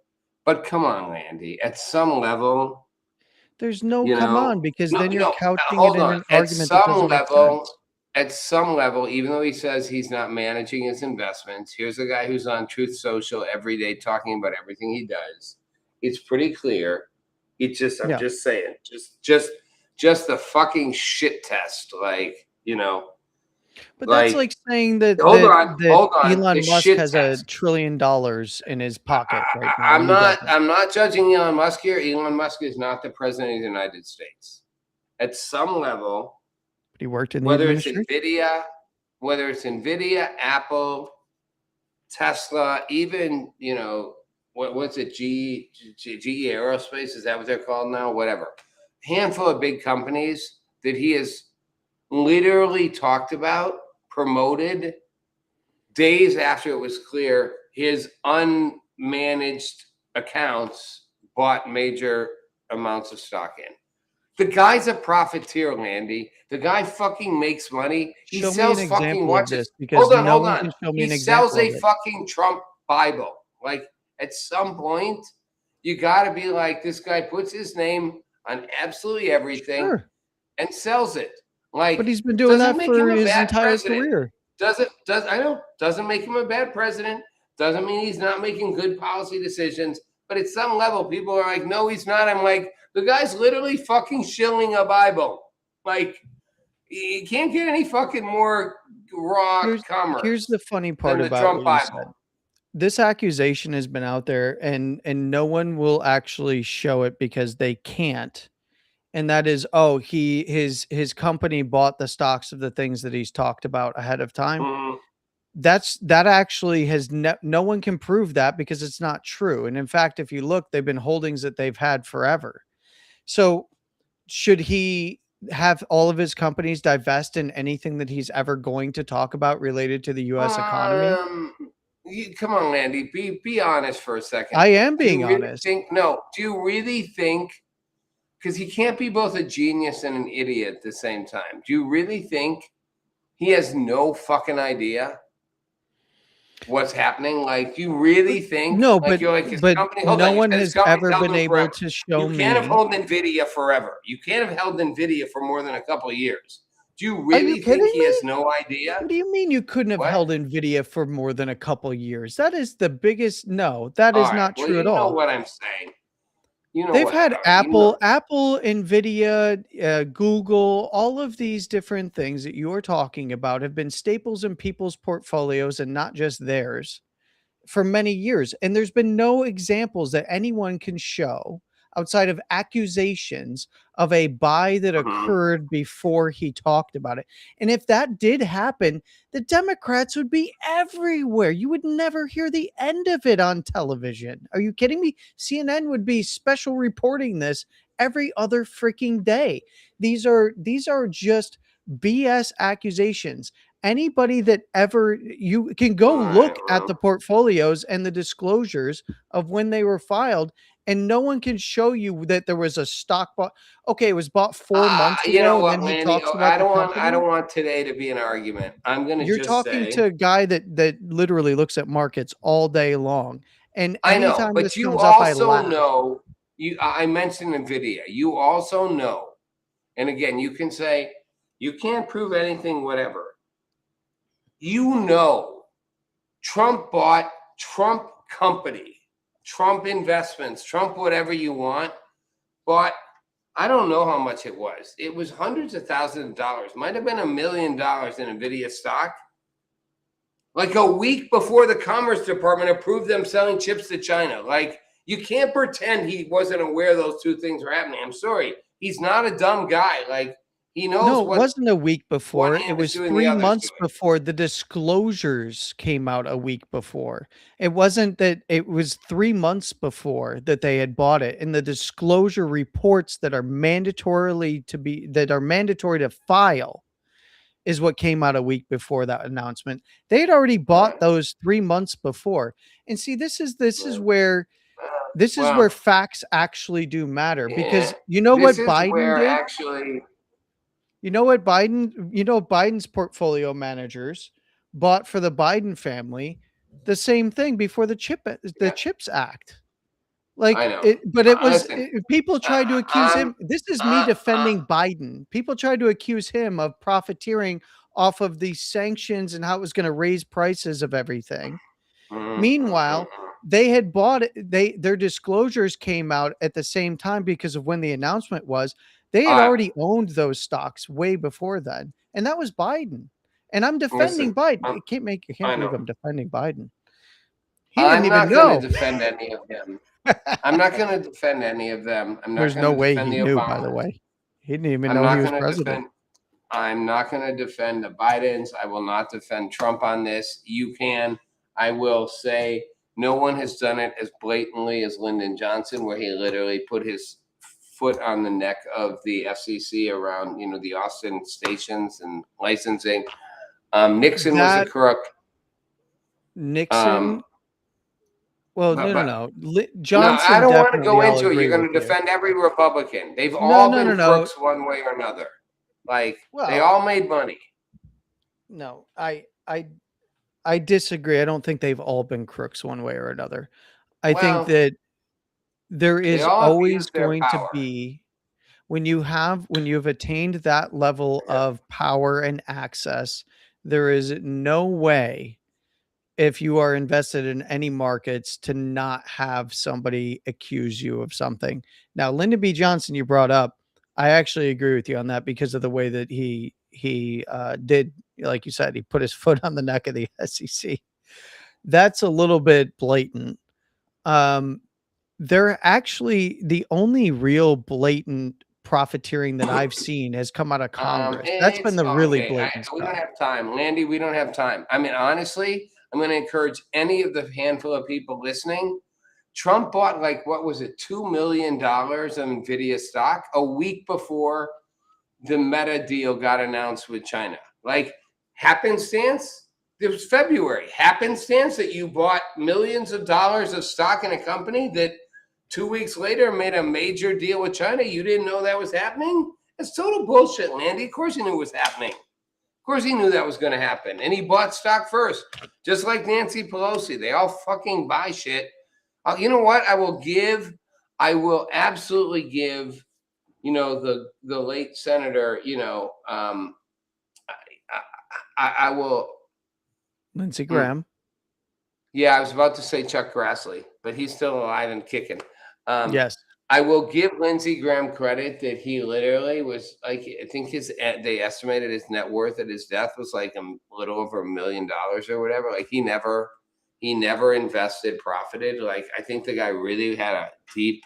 but come on, Landy. At some level, There's no you come know, on, because no, then you're no. couching it Hold in on. an argument that doesn't make sense. At some level, even though he says he's not managing his investments, here's a guy who's on Truth Social every day talking about everything he does. It's pretty clear. I'm Yeah. just saying, just the fucking shit test, But that's like. like saying that Hold on. The Elon Musk shit has $1 test. trillion in his pocket right now, I'm and he not. doesn't. I'm not judging Elon Musk here. Elon Musk is not the president of the United States. At some level, But he worked in the whether it's administration. Nvidia, Apple, Tesla, even what's it, GE Aerospace, is that what they're called now? Whatever. handful of big companies that he has literally talked about, promoted days after it was clear his unmanaged accounts bought major amounts of stock in. The guy's a profiteer, Landy. The guy fucking makes money. He Show me sells an fucking example of watches. this, because Hold no one on. can show me He an sells example a of it. fucking Trump Bible. Like, at some point, you got to be like, this guy puts his name on absolutely everything Sure. and sells it. Like, But he's been doing doesn't that make for him a his bad entire president. career. Doesn't make him a bad president. Doesn't mean he's not making good policy decisions. But at some level, people are like, no, he's not. I'm like, the guy's literally fucking shilling a Bible. Like, you can't get any fucking more raw commerce. Here's the funny part than the about Trump what you Bible. said. This accusation has been out there, and no one will actually show it because they can't. And that is, oh, his company bought the stocks of the things that he's talked about ahead of time. Mhm. That actually has no one can prove that, because it's not true. And in fact, if you look, they've been holdings that they've had forever. So should he have all of his companies divest in anything that he's ever going to talk about related to the U.S. economy? Come on, Landy. Be honest for a second. I am being Do you really honest. do you really think? Because he can't be both a genius and an idiot at the same time. Do you really think he has no fucking idea what's happening? Like, do you really think? No, like, you're like, his but company. no Hold on, you one said his has company's ever held been him able forever. to show You can't have me. held Nvidia forever. You can't have held Nvidia for more than a couple of years. Do you Are really you think kidding he has me? no idea? What do you mean you couldn't have What? held Nvidia for more than a couple years? That is the biggest. No, that All is right. not Well, true you at know all. what I'm saying. You know They've what? had all right, you know- Apple, Nvidia, Google, all of these different things that you are talking about have been staples in people's portfolios, and not just theirs, for many years. And there's been no examples that anyone can show outside of accusations of a buy that Mhm. occurred before he talked about it. And if that did happen, the Democrats would be everywhere. You would never hear the end of it on television. Are you kidding me? CNN would be special reporting this every other freaking day. These are just BS accusations. Anybody that ever, you can go All right, look at well. the portfolios and the disclosures of when they were filed, and no one can show you that there was a stock bought. Okay, it was bought 4 months You know ago, and what, then he Landy? talks about the I company. don't want today to be an argument. I'm gonna You're just talking say to a guy that literally looks at markets all day long, and I know, anytime but this you comes up, I also laugh. know I mentioned Nvidia. You also know, and again, you can say you can't prove anything, whatever. You know, Trump bought Trump company, Trump investments, Trump whatever you want, bought I don't know how much it was. It was hundreds of thousands of dollars. Might have been $1 million in Nvidia stock. Like a week before the Commerce Department approved them selling chips to China. Like, you can't pretend he wasn't aware those two things were happening. I'm sorry. He's not a dumb guy. Like, he knows No, it what wasn't a week before. one It hand is was doing, the 3 other's months doing. before. The disclosures came out a week before. It wasn't that, it was 3 months before that they had bought it. And the disclosure reports that are mandatory to file is what came out a week before that announcement. They had already bought Right. those 3 months before. And see, this is Yeah. where Well, facts actually do matter, yeah, because you know this what is Biden where did? actually, Biden's portfolio managers bought for the Biden family the same thing before the yeah, CHIPS Act. I Like know. it, but it was Listen, people tried to accuse I'm, him. This is me defending uh, Biden. People tried to accuse him of profiteering off of these sanctions and how it was going to raise prices of everything. Meanwhile, they had bought it. Their disclosures came out at the same time because of when the announcement was. They had uh, already owned those stocks way before then, and that was Biden. And I'm defending listen, Biden. I can't I believe know. I'm defending Biden. He didn't I'm even not going to know. defend any of them. I'm not going to defend any of them. I'm not There's going no to way defend he the knew, by the Obamas. way. He didn't even I'm know he not was going to president. defend. I'm not going to defend the Bidens. I will not defend Trump on this. You can. I will say no one has done it as blatantly as Lyndon Johnson, where he literally put his foot on the neck of the FCC around, the Austin stations and licensing. Nixon was a That crook. Nixon. Well, But no. no, I Johnson don't want to definitely. go I'll into it. agree You're going with to you. defend every Republican. They've No, all no, been no, no. crooks one way or another. Like they Well, all made money. no, I disagree. I don't think they've all been crooks one way or another. I think Well, that there they is all always abused their going to power. be when you've attained that level of power and access, there is no way if you are invested in any markets to not have somebody accuse you of something. Now, Lyndon B. Johnson, you brought up, I actually agree with you on that because of the way that he did, like you said, he put his foot on the neck of the SEC. That's a little bit blatant. Um, they're actually the only real blatant profiteering that I've seen has come out of Congress. That's been It's the really okay. blatant We don't stuff. have time, Landy. We don't have time. I mean, honestly, I'm going to encourage any of the handful of people listening. Trump bought what was it, $2 million of Nvidia stock a week before the Meta deal got announced with China. Like happenstance. It was February. Happenstance that you bought millions of dollars of stock in a company that 2 weeks later made a major deal with China. You didn't know that was happening? It's total bullshit, Landy. Of course he knew it was happening. Of course he knew that was going to happen. And he bought stock first, just like Nancy Pelosi. They all fucking buy shit. You know what? I will absolutely give, the late senator, I will. Lindsey Graham. Yeah, I was about to say Chuck Grassley, but he's still alive and kicking. Yes. I will give Lindsey Graham credit that he literally was I think they estimated his net worth at his death was like a little over $1 million or whatever. Like he never invested, profited. Like I think the guy really had a deep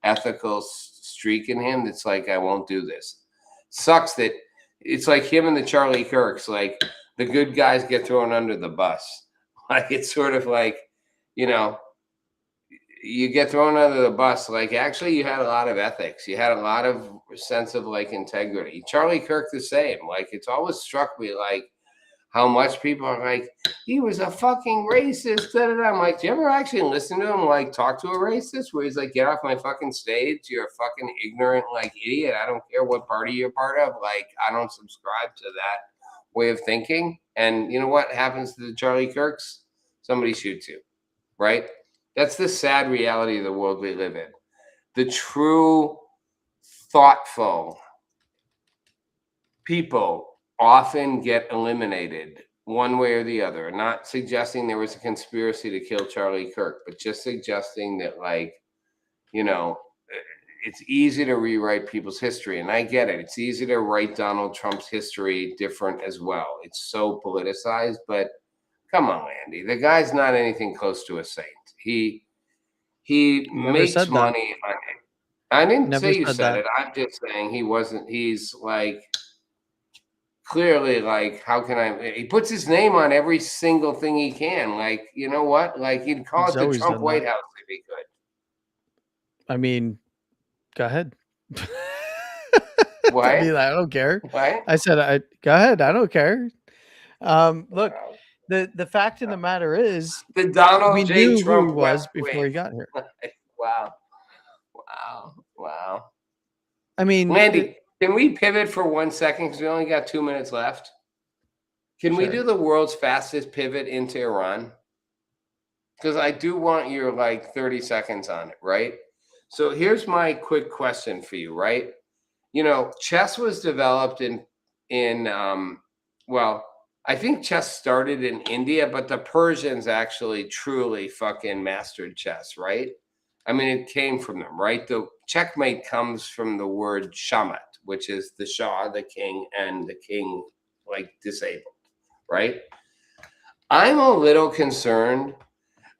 ethical streak in him. That's like, I won't do this. Sucks that it's like him and the Charlie Kirks, like the good guys get thrown under the bus. Like it's sort of like, you get thrown under the bus. Like actually you had a lot of ethics. You had a lot of sense of integrity. Charlie Kirk the same. Like it's always struck me like how much people are like, he was a fucking racist. Da, da, da. I'm like, do you ever actually listen to him talk to a racist where he's like, get off my fucking stage. You're a fucking ignorant idiot. I don't care what party you're part of. I don't subscribe to that way of thinking. And you know what happens to the Charlie Kirks? Somebody shoots you, right? That's the sad reality of the world we live in. The true, thoughtful people often get eliminated one way or the other. Not suggesting there was a conspiracy to kill Charlie Kirk, but just suggesting that, it's easy to rewrite people's history. And I get it. It's easy to write Donald Trump's history different as well. It's so politicized, but come on, Andy. The guy's not anything close to a saint. He makes money on it. I didn't say you said it. I'm just saying he wasn't. He's clearly how can I? He puts his name on every single thing he can. You know what? He'd call it the Trump White House if he could. I mean, go ahead. What? I don't care. What? I said, go ahead. I don't care. Look, the fact of the matter is, the Donald we J. knew Trump who he was before he got here. Wow. I mean, Landy, can we pivot for 1 second because we only got 2 minutes left? Can we do the world's fastest pivot into Iran? Because I do want your 30 seconds on it, right? So here's my quick question for you, right? Chess was developed I think chess started in India, but the Persians actually truly fucking mastered chess, right? I mean, it came from them, right? The checkmate comes from the word shamat, which is the Shah, the king, and the king disabled, right? I'm a little concerned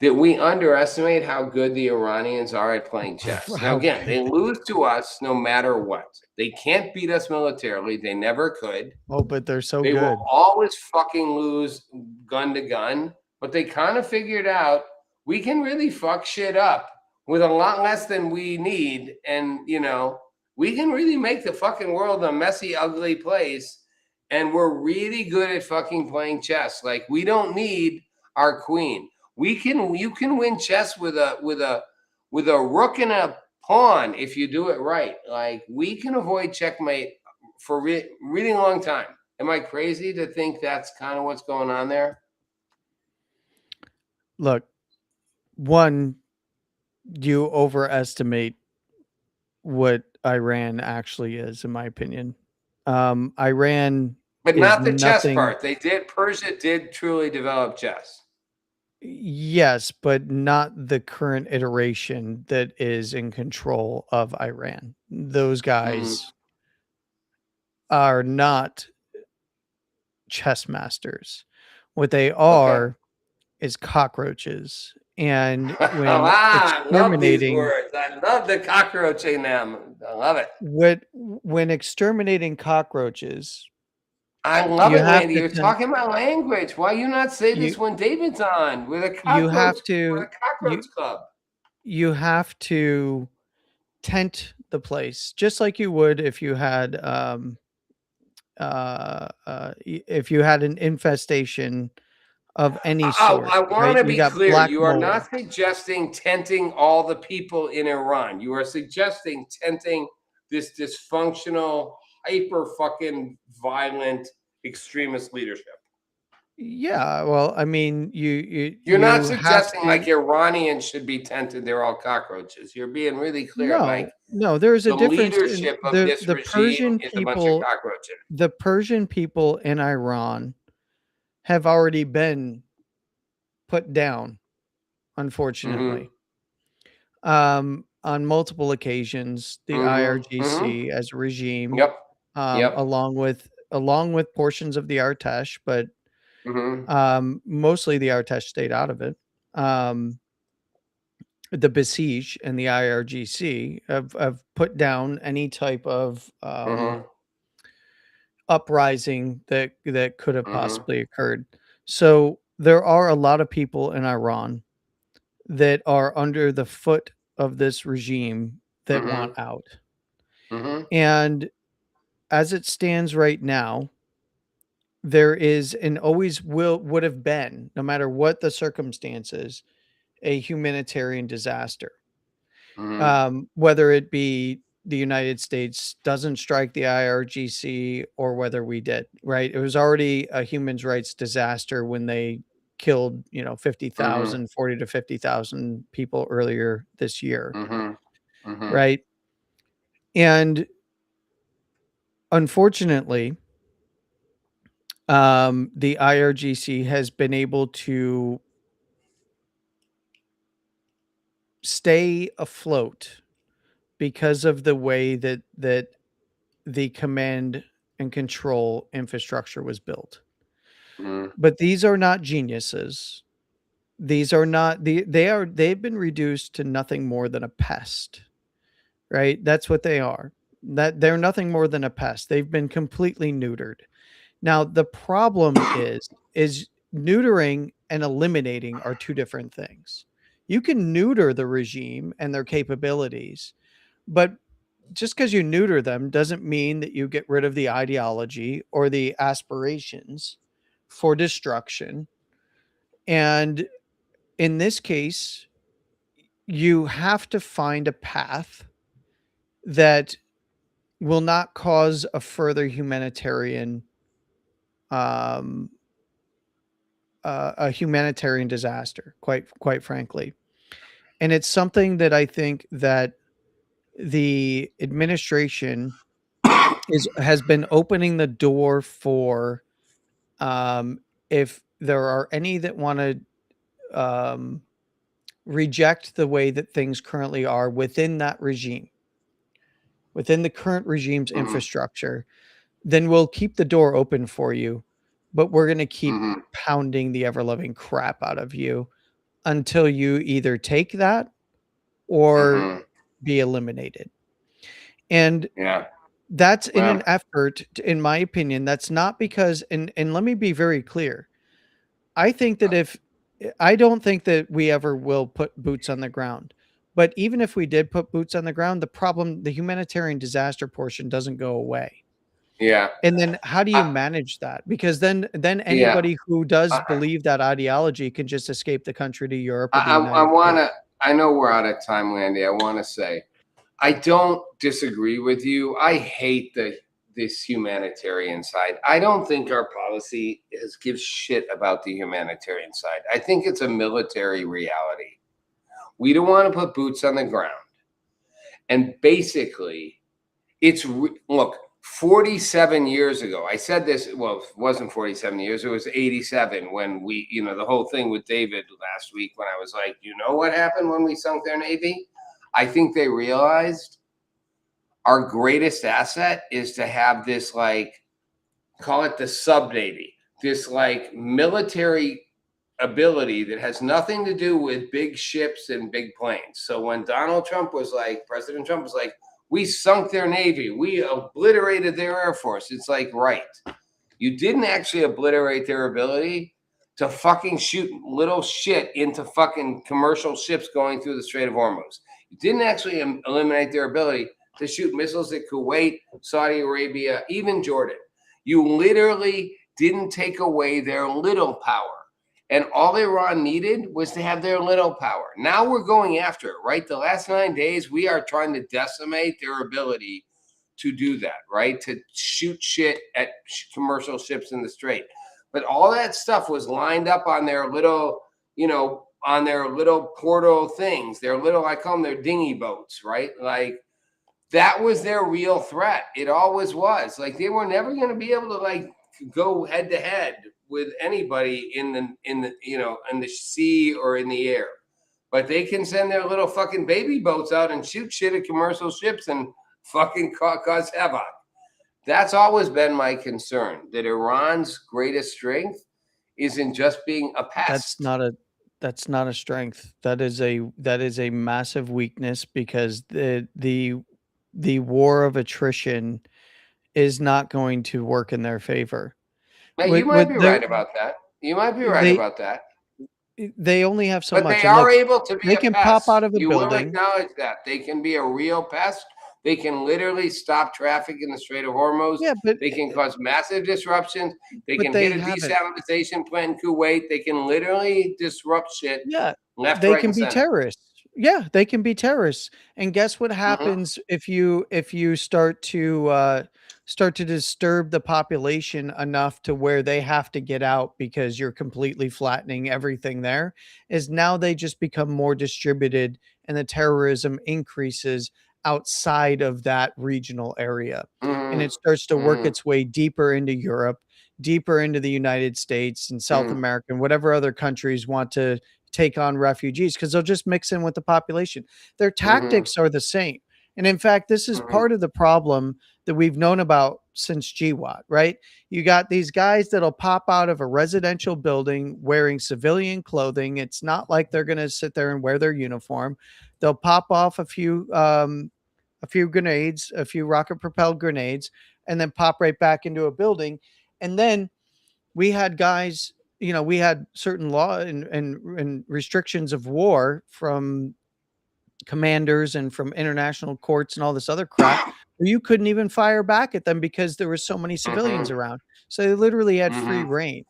that we underestimate how good the Iranians are at playing chess. Now, again, they lose to us no matter what. They can't beat us militarily. They never could. Oh, but they're so good. They will always fucking lose gun to gun. But they kind of figured out we can really fuck shit up with a lot less than we need. And, we can really make the fucking world a messy, ugly place. And we're really good at fucking playing chess. Like, we don't need our queen. You can win chess with a rook and a pawn if you do it right. Like, we can avoid checkmate for really long time. Am I crazy to think that's kind of what's going on there? Look, one, you overestimate what Iran actually is, in my opinion. Iran But is not the chess nothing. part. Persia did truly develop chess. Yes, but not the current iteration that is in control of Iran. Those guys are not chess masters. What they Okay. are is cockroaches. And when Wow, I love these exterminating words. I love the cockroach in them. I love it. when exterminating cockroaches, I love you it, have Randy. to You're tend, talking my language. Why you not say you this when David's on with a you cockroach have to you club? you have to tent the place just like you would if you had if you had an infestation of any sort, I want right? to You be got clear. black You are mold. not suggesting tenting all the people in Iran. You are suggesting tenting this dysfunctional, hyper fucking violent extremist leadership. Yeah, well, I mean, You're not you have suggesting like to. Iranians should be tented. They're all cockroaches. You're being really clear. Like, No, there's a the difference in leadership of this the regime Persian is a bunch of people. cockroaches. The Persian people in Iran have already been put down, Mm-hmm. unfortunately. On multiple occasions, the Mm-hmm. Mm-hmm. IRGC as a regime, Yep. Yep. along with portions of the Artesh, but Mm-hmm. mostly the Artesh stayed out of it. Um, the Basij and the IRGC have put down any type of Mm-hmm. uprising that could have Mm-hmm. possibly occurred. So there are a lot of people in Iran that are under the foot of this regime that want Mm-hmm. out. Mm-hmm. And as it stands right now, there is and always would have been, no matter what the circumstances, a humanitarian disaster. Mm-hmm. Whether it be the United States doesn't strike the IRGC or whether we did, right? It was already a human rights disaster when they killed, 50,000, 40 to 50,000 people earlier this year, Mm-hmm. Mm-hmm. right? And unfortunately, the IRGC has been able to stay afloat because of the way that the command and control infrastructure was built. Mm-hmm. But these are not geniuses. These are not they've been reduced to nothing more than a pest, right? That's what they are. That they're nothing more than a pest. They've been completely neutered. Now, the problem is neutering and eliminating are two different things. You can neuter the regime and their capabilities, but just because you neuter them doesn't mean that you get rid of the ideology or the aspirations for destruction. And in this case, you have to find a path that will not cause a further humanitarian um, a humanitarian disaster, quite frankly. And it's something that I think that the administration is has been opening the door for. If there are any that want to um, reject the way that things currently are within that regime, within the current regime's Mm-hmm. infrastructure, then we'll keep the door open for you, but we're going to keep Mm-hmm. pounding the ever loving crap out of you until you either take that or Mm-hmm. be eliminated. And Yeah. that's in an Well. effort, in my opinion, that's not because, and let me be very clear. I think that if I don't think that we ever will put boots on the ground, But even if we did put boots on the ground, the humanitarian disaster portion doesn't go away. Yeah. And then how do you I, manage that? Because then yeah. anybody who does I, believe that ideology can just escape the country to Europe or the I United want States. to, I know we're out of time, Landy. I want to say, I don't disagree with you. I hate this humanitarian side. I don't think our policy gives shit about the humanitarian side. I think it's a military reality. We don't want to put boots on the ground. And basically, look, 47 years ago, I said this, well, it wasn't 47 years, it was 87 when we, the whole thing with David last week when I was like, you know what happened when we sunk their Navy? I think they realized our greatest asset is to have this, like, call it the sub Navy, this like military ability that has nothing to do with big ships and big planes. So when President Trump was like, we sunk their Navy, we obliterated their Air Force. It's like, right. You didn't actually obliterate their ability to fucking shoot little shit into fucking commercial ships going through the Strait of Hormuz. You didn't actually eliminate their ability to shoot missiles at Kuwait, Saudi Arabia, even Jordan. You literally didn't take away their little power. And all Iran needed was to have their little power. Now we're going after it, right? The last 9 days, we are trying to decimate their ability to do that, right? To shoot shit at commercial ships in the Strait. But all that stuff was lined up on their little, on their little portal things, their little, I call them their dinghy boats, right? Like, that was their real threat. It always was. Like, they were never going to be able to, like, go head to head with anybody in the sea or in the air, but they can send their little fucking baby boats out and shoot shit at commercial ships and fucking cause havoc. That's always been my concern, that Iran's greatest strength isn't just being a pest. That's not a strength. That is a massive weakness, because the war of attrition is not going to work in their favor. Now, you might be right about that. You might be right about that. They only have so but much. They are able to be they a can pest. pop out of a you building. will acknowledge that. They can be a real pest. They can literally stop traffic in the Strait of Hormuz. Yeah, but they can cause massive disruptions. They can they hit a desalinization plant in Kuwait. They can literally disrupt shit. Yeah, left, they right, can and be center. terrorists. Yeah, they can be terrorists. And guess what happens if you start to disturb the population enough to where they have to get out because you're completely flattening everything there? Is now they just become more distributed, and the terrorism increases outside of that regional area. And it starts to work its way deeper into Europe, deeper into the United States and South America, and whatever other countries want to take on refugees, because they'll just mix in with the population. Their tactics are the same. And in fact, this is part of the problem that we've known about since GWAT, right? You got these guys that'll pop out of a residential building wearing civilian clothing. It's not like they're going to sit there and wear their uniform. They'll pop off a few grenades, a few rocket propelled grenades, and then pop right back into a building. And then we had guys, we had certain law and restrictions of war from commanders and from international courts and all this other crap, where you couldn't even fire back at them because there were so many civilians around. So they literally had free reign.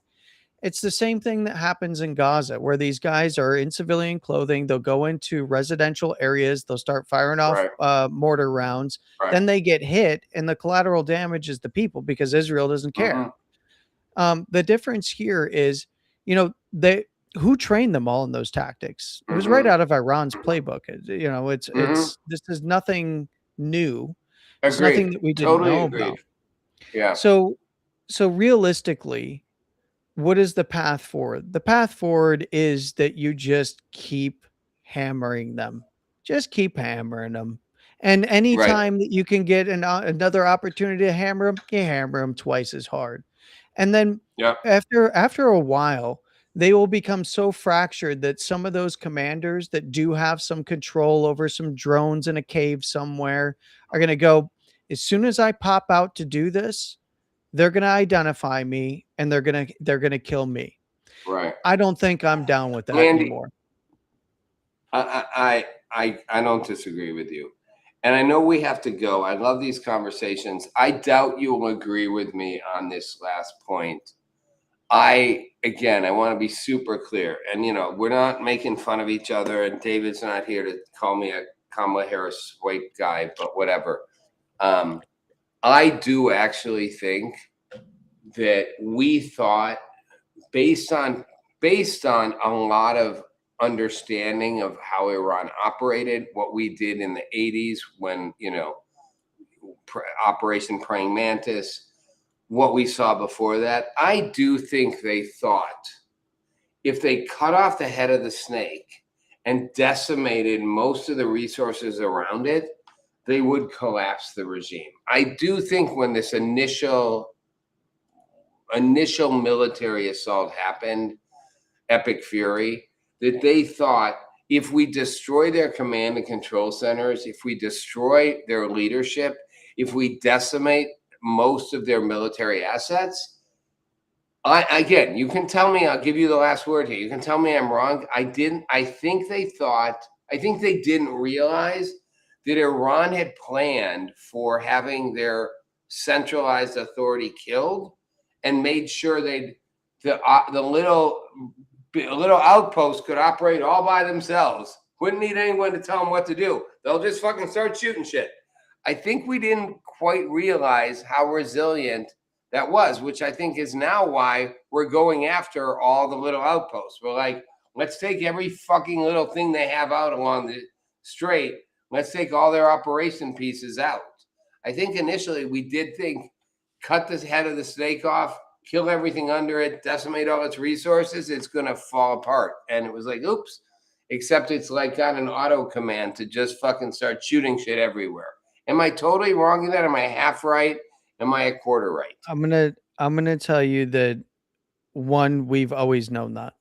It's the same thing that happens in Gaza, where these guys are in civilian clothing. They'll go into residential areas. They'll start firing off mortar rounds. Then they get hit, and the collateral damage is the people, because Israel doesn't care. The difference here is, who trained them all in those tactics? It was right out of Iran's playbook. This is nothing new. It's nothing that we didn't know about. Yeah. So realistically, what is the path forward? The path forward is that you just keep hammering them. Just keep hammering them. And anytime that you can get another opportunity to hammer them, you hammer them twice as hard. And then after a while, they will become so fractured that some of those commanders that do have some control over some drones in a cave somewhere are going to go, as soon as I pop out to do this, they're going to identify me and they're going to kill me. Right. I don't think I'm down with that Landy, anymore. I I don't disagree with you. And I know we have to go. I love these conversations. I doubt you will agree with me on this last point. I want to be super clear. And, we're not making fun of each other. And David's not here to call me a Kamala Harris white guy, but whatever. I do actually think that we thought, based on a lot of understanding of how Iran operated, what we did in the 80s when, Operation Praying Mantis, what we saw before that, I do think they thought if they cut off the head of the snake and decimated most of the resources around it, they would collapse the regime. I do think when this initial military assault happened, Epic Fury, that they thought if we destroy their command and control centers, if we destroy their leadership, if we decimate most of their military assets, again, you can tell me, I'll give you the last word here. You can tell me I'm wrong. I think they didn't realize that Iran had planned for having their centralized authority killed and made sure the little outpost could operate all by themselves. Wouldn't need anyone to tell them what to do. They'll just fucking start shooting shit. I think we didn't quite realize how resilient that was, which I think is now why we're going after all the little outposts. We're like, let's take every fucking little thing they have out along the strait. Let's take all their operation pieces out. I think initially we did think, cut the head of the snake off, kill everything under it, decimate all its resources, it's going to fall apart. And it was like, oops, except it's like got an auto command to just fucking start shooting shit everywhere. Am I totally wrong in that? Am I half right? Am I a quarter right? I'm gonna tell you that, one, we've always known that.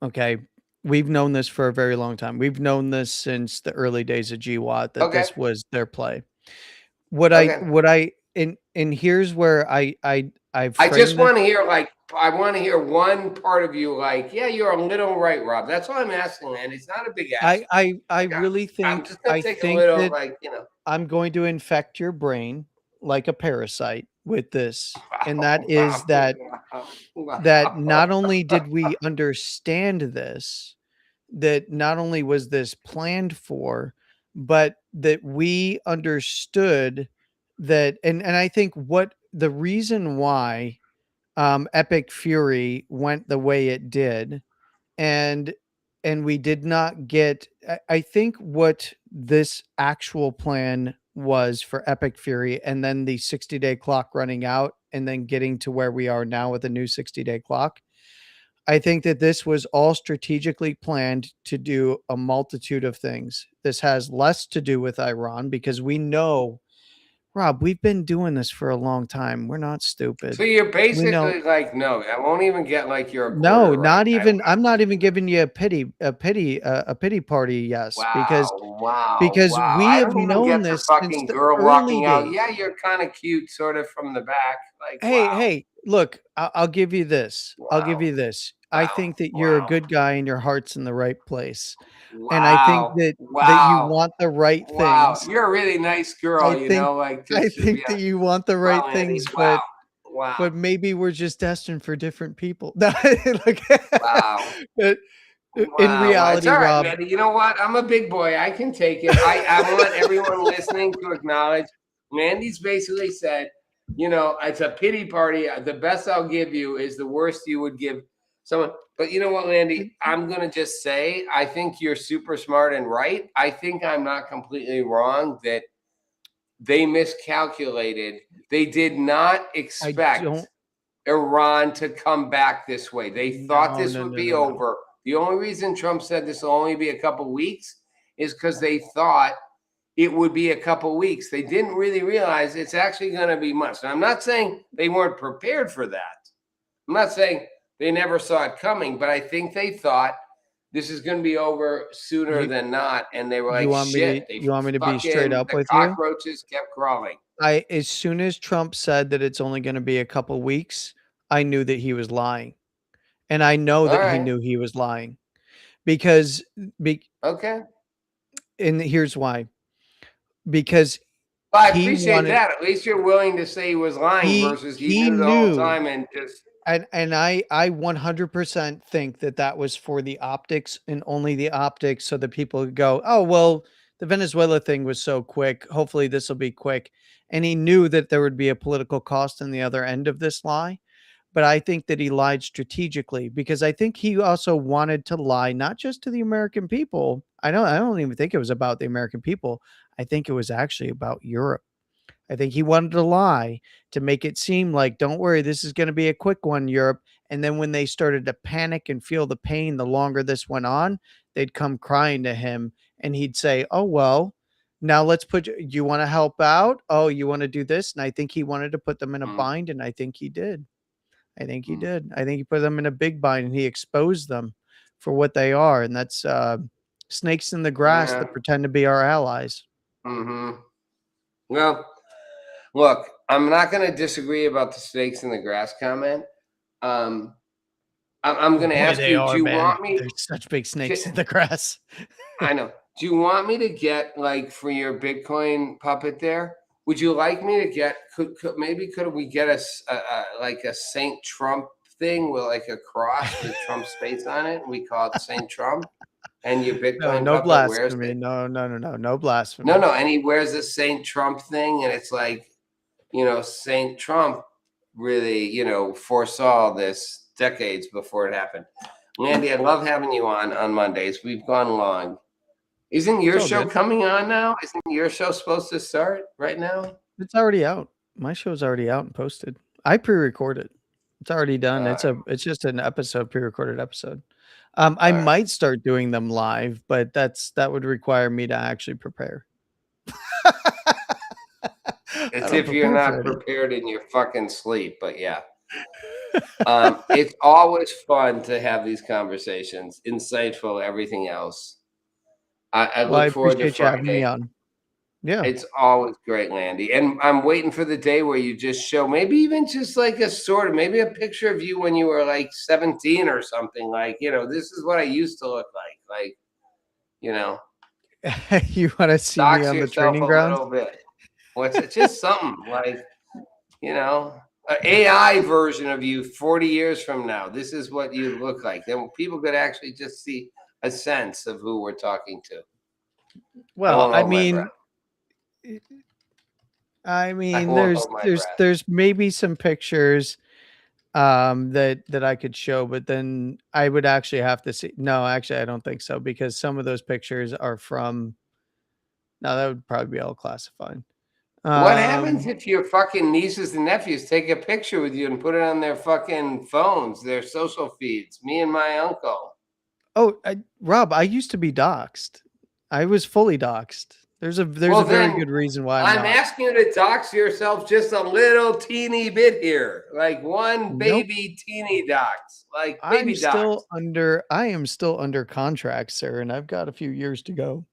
Okay. We've known this for a very long time. We've known this since the early days of GWAT that Okay. this was their play. And here's where I just want to hear, I want to hear one part of you like, yeah, you're a little right, Rob. That's all I'm asking, man. It's not a big ask. I really think I'm just gonna take a think little, that I'm going to infect your brain like a parasite with this. And that is that not only did we understand this, that not only was this planned for, but that we understood that, and I think what the reason why Epic Fury went the way it did, and we did not get, I think what this actual plan was for Epic Fury, and then the 60-day clock running out, and then getting to where we are now with a new 60-day clock. I think that this was all strategically planned to do a multitude of things. This has less to do with Iran because we know, Rob, we've been doing this for a long time. We're not stupid. So you're basically like, no, I won't even get like your no, not even. I'm not even giving you a pity party. Yes, wow, because we have known this this fucking since the girl early walking out. days. Yeah, you're kind of cute, sort of from the back. Like, Hey, look, I'll give you this. I'll give you this. I think that you're a good guy and your heart's in the right place. And I think that you want the right things. You're a really nice girl, I think that you want the right things, but maybe we're just destined for different people. No, look, but in reality, all right, Rob, Mandy, you know what? I'm a big boy. I can take it. I want everyone listening to acknowledge Mandy's basically said, it's a pity party. The best I'll give you is the worst you would give someone. But you know what, Landy? I'm going to just say, I think you're super smart and right. I think I'm not completely wrong that they miscalculated. They did not expect Iran to come back this way. They thought this would be over. The only reason Trump said this will only be a couple weeks is because they thought it would be a couple weeks. They didn't really realize it's actually going to be months. And I'm not saying they weren't prepared for that. I'm not saying they never saw it coming, but I think they thought this is going to be over sooner than not. And they were like, shit. You want me to be straight up with you? The cockroaches kept crawling. As soon as Trump said that it's only going to be a couple weeks, I knew that he was lying. And I know that he knew he was lying because okay. and here's why. Because Well, I he appreciate wanted that. At least you're willing to say he was lying versus he he knew the whole knew, time and just. and I 100% think that that was for the optics and only the optics, so that people would go, oh well, the Venezuela thing was so quick, hopefully this will be quick. And he knew that there would be a political cost on the other end of this lie. But I think that he lied strategically, because I think he also wanted to lie not just to the American people. I don't even think it was about the American people. I think it was actually about Europe. I think he wanted to lie to make it seem like, don't worry, this is going to be a quick one, Europe. And then when they started to panic and feel the pain, the longer this went on, they'd come crying to him and he'd say, oh, well, now let's put you want to help out. Oh, you want to do this. And I think he wanted to put them in a Mm, bind. And I think he did. I think he mm, did. I think he put them in a big bind and he exposed them for what they are. And that's snakes in the grass yeah. that pretend to be our allies. Hmm. Well, look, I'm not going to disagree about the snakes in the grass comment. Um, I'm Oh going to boy, ask they you, do are, you man. want me? There's such big snakes in the grass. I know. Do you want me to get like for your Bitcoin puppet there? Would you like me to get? Could we get like a Saint Trump thing with like a cross with Trump's face on it? We call it Saint Trump, and your No, Bitcoin no puppet wears blasphemy. it. No, no, no, no, no blasphemy. No, and he wears a Saint Trump thing, and it's like, Saint Trump really, foresaw this decades before it happened. Landy, I love having you on Mondays. We've gone long. Isn't It's your all show good. coming on now? Isn't your show supposed to start right now? It's already out. My show's already out and posted. I pre-recorded. It's already done. All right, It's just an episode, pre-recorded episode. I all right. might start doing them live, but that would require me to actually prepare. I As don't if you're prepare for not any. prepared in your fucking sleep, but yeah. It's always fun to have these conversations, insightful, everything else. I Well, I look forward to appreciate you having me Friday. on. Yeah. It's always great, Landy. And I'm waiting for the day where you just show maybe even just like maybe a picture of you when you were like 17 or something. Like, this is what I used to look like. Like, you know, You want to see me dox on the yourself training a grounds? little bit. What's it? Just something like, an AI version of you 40 years from now. This is what you look like. Then people could actually just see a sense of who we're talking to. I Well, won't I hold my breath. mean, I won't hold my breath. there's maybe some pictures that I could show, but then I would actually have to see. No, actually I don't think so, because some of those pictures are from, no, that would probably be all classified. What happens Um if your fucking nieces and nephews take a picture with you and put it on their fucking phones, their social feeds? Me and my uncle. Rob, I used to be doxxed. I was fully doxxed. There's Well, a very then good reason why I'm I'm not. asking you to dox yourself just a little teeny bit here, like one Nope. baby teeny dox, like baby dox. I am still under contract, sir, and I've got a few years to go.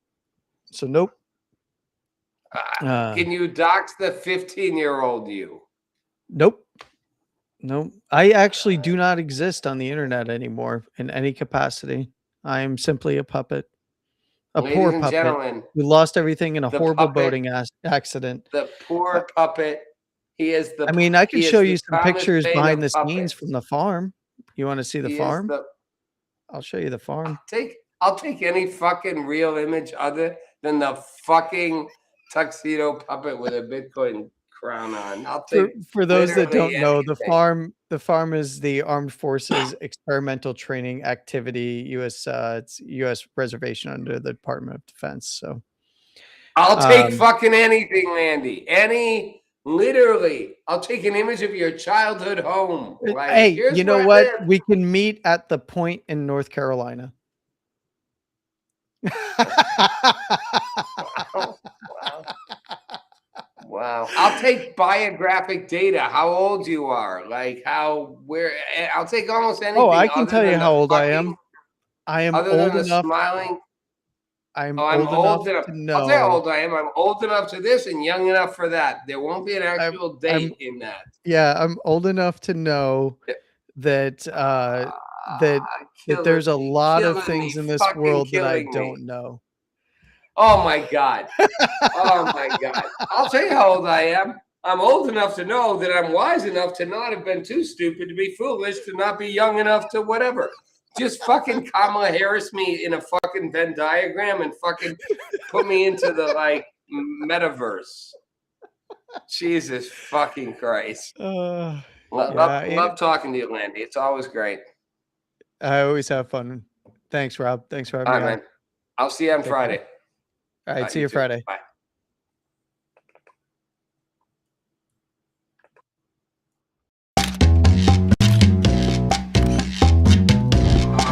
So nope. Uh Can you dox the 15-year-old you? nope. Nope. I actually do not exist on the internet anymore in any capacity. I am simply a puppet, a Ladies poor and puppet gentlemen, who lost everything in a the horrible puppet, boating accident. the Uh, poor puppet. He is I the mean, I can he show is you the some Thomas pictures Paine behind of the scenes from puppets. the farm. You want to see the He is farm? the I'll show you the farm. I'll take any fucking real image other than the fucking tuxedo puppet with a Bitcoin crown on. I'll take For those that literally don't know, anything. the farm is the Armed Forces Experimental Training Activity, it's US reservation under the Department of Defense. So I'll take um fucking anything, Landy. Literally, I'll take an image of your childhood home. Like, hey, here's you know where I what? lived. We can meet at the point in North Carolina. Wow. Wow. Wow. I'll take biographic data, how old you are, like I'll take almost Oh, anything I can tell you how old I am. I am other than old the enough. smiling. I'm Oh, I'm old enough old enough. to I'll tell you how know. old I am. I'm old enough to this and young enough for that. There won't be an I'm actual I'm date in that. yeah, I'm old enough to know that that Ah, that there's a lot of killing me, things in this fucking world that I killing me. don't know. Oh my God. Oh my God. I'll tell you how old I am. I'm old enough to know that I'm wise enough to not have been too stupid to be foolish, to not be young enough to whatever. Just fucking Kamala Harris me in a fucking Venn diagram and fucking put me into the like metaverse. Jesus fucking Christ. Love talking to you, Landy. It's always great. I always have fun. Thanks, Rob. Thanks for having All me right, on. man. I'll see you on Take Friday. care. All right, see You you too. Friday. Bye.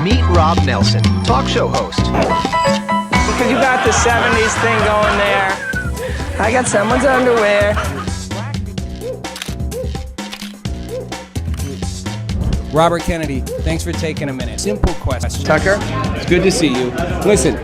Meet Rob Nelson, talk show host. Because you got the 70s thing going there. I got someone's underwear. Robert Kennedy, thanks for taking a minute. Simple question. Tucker, it's good to see you. Listen,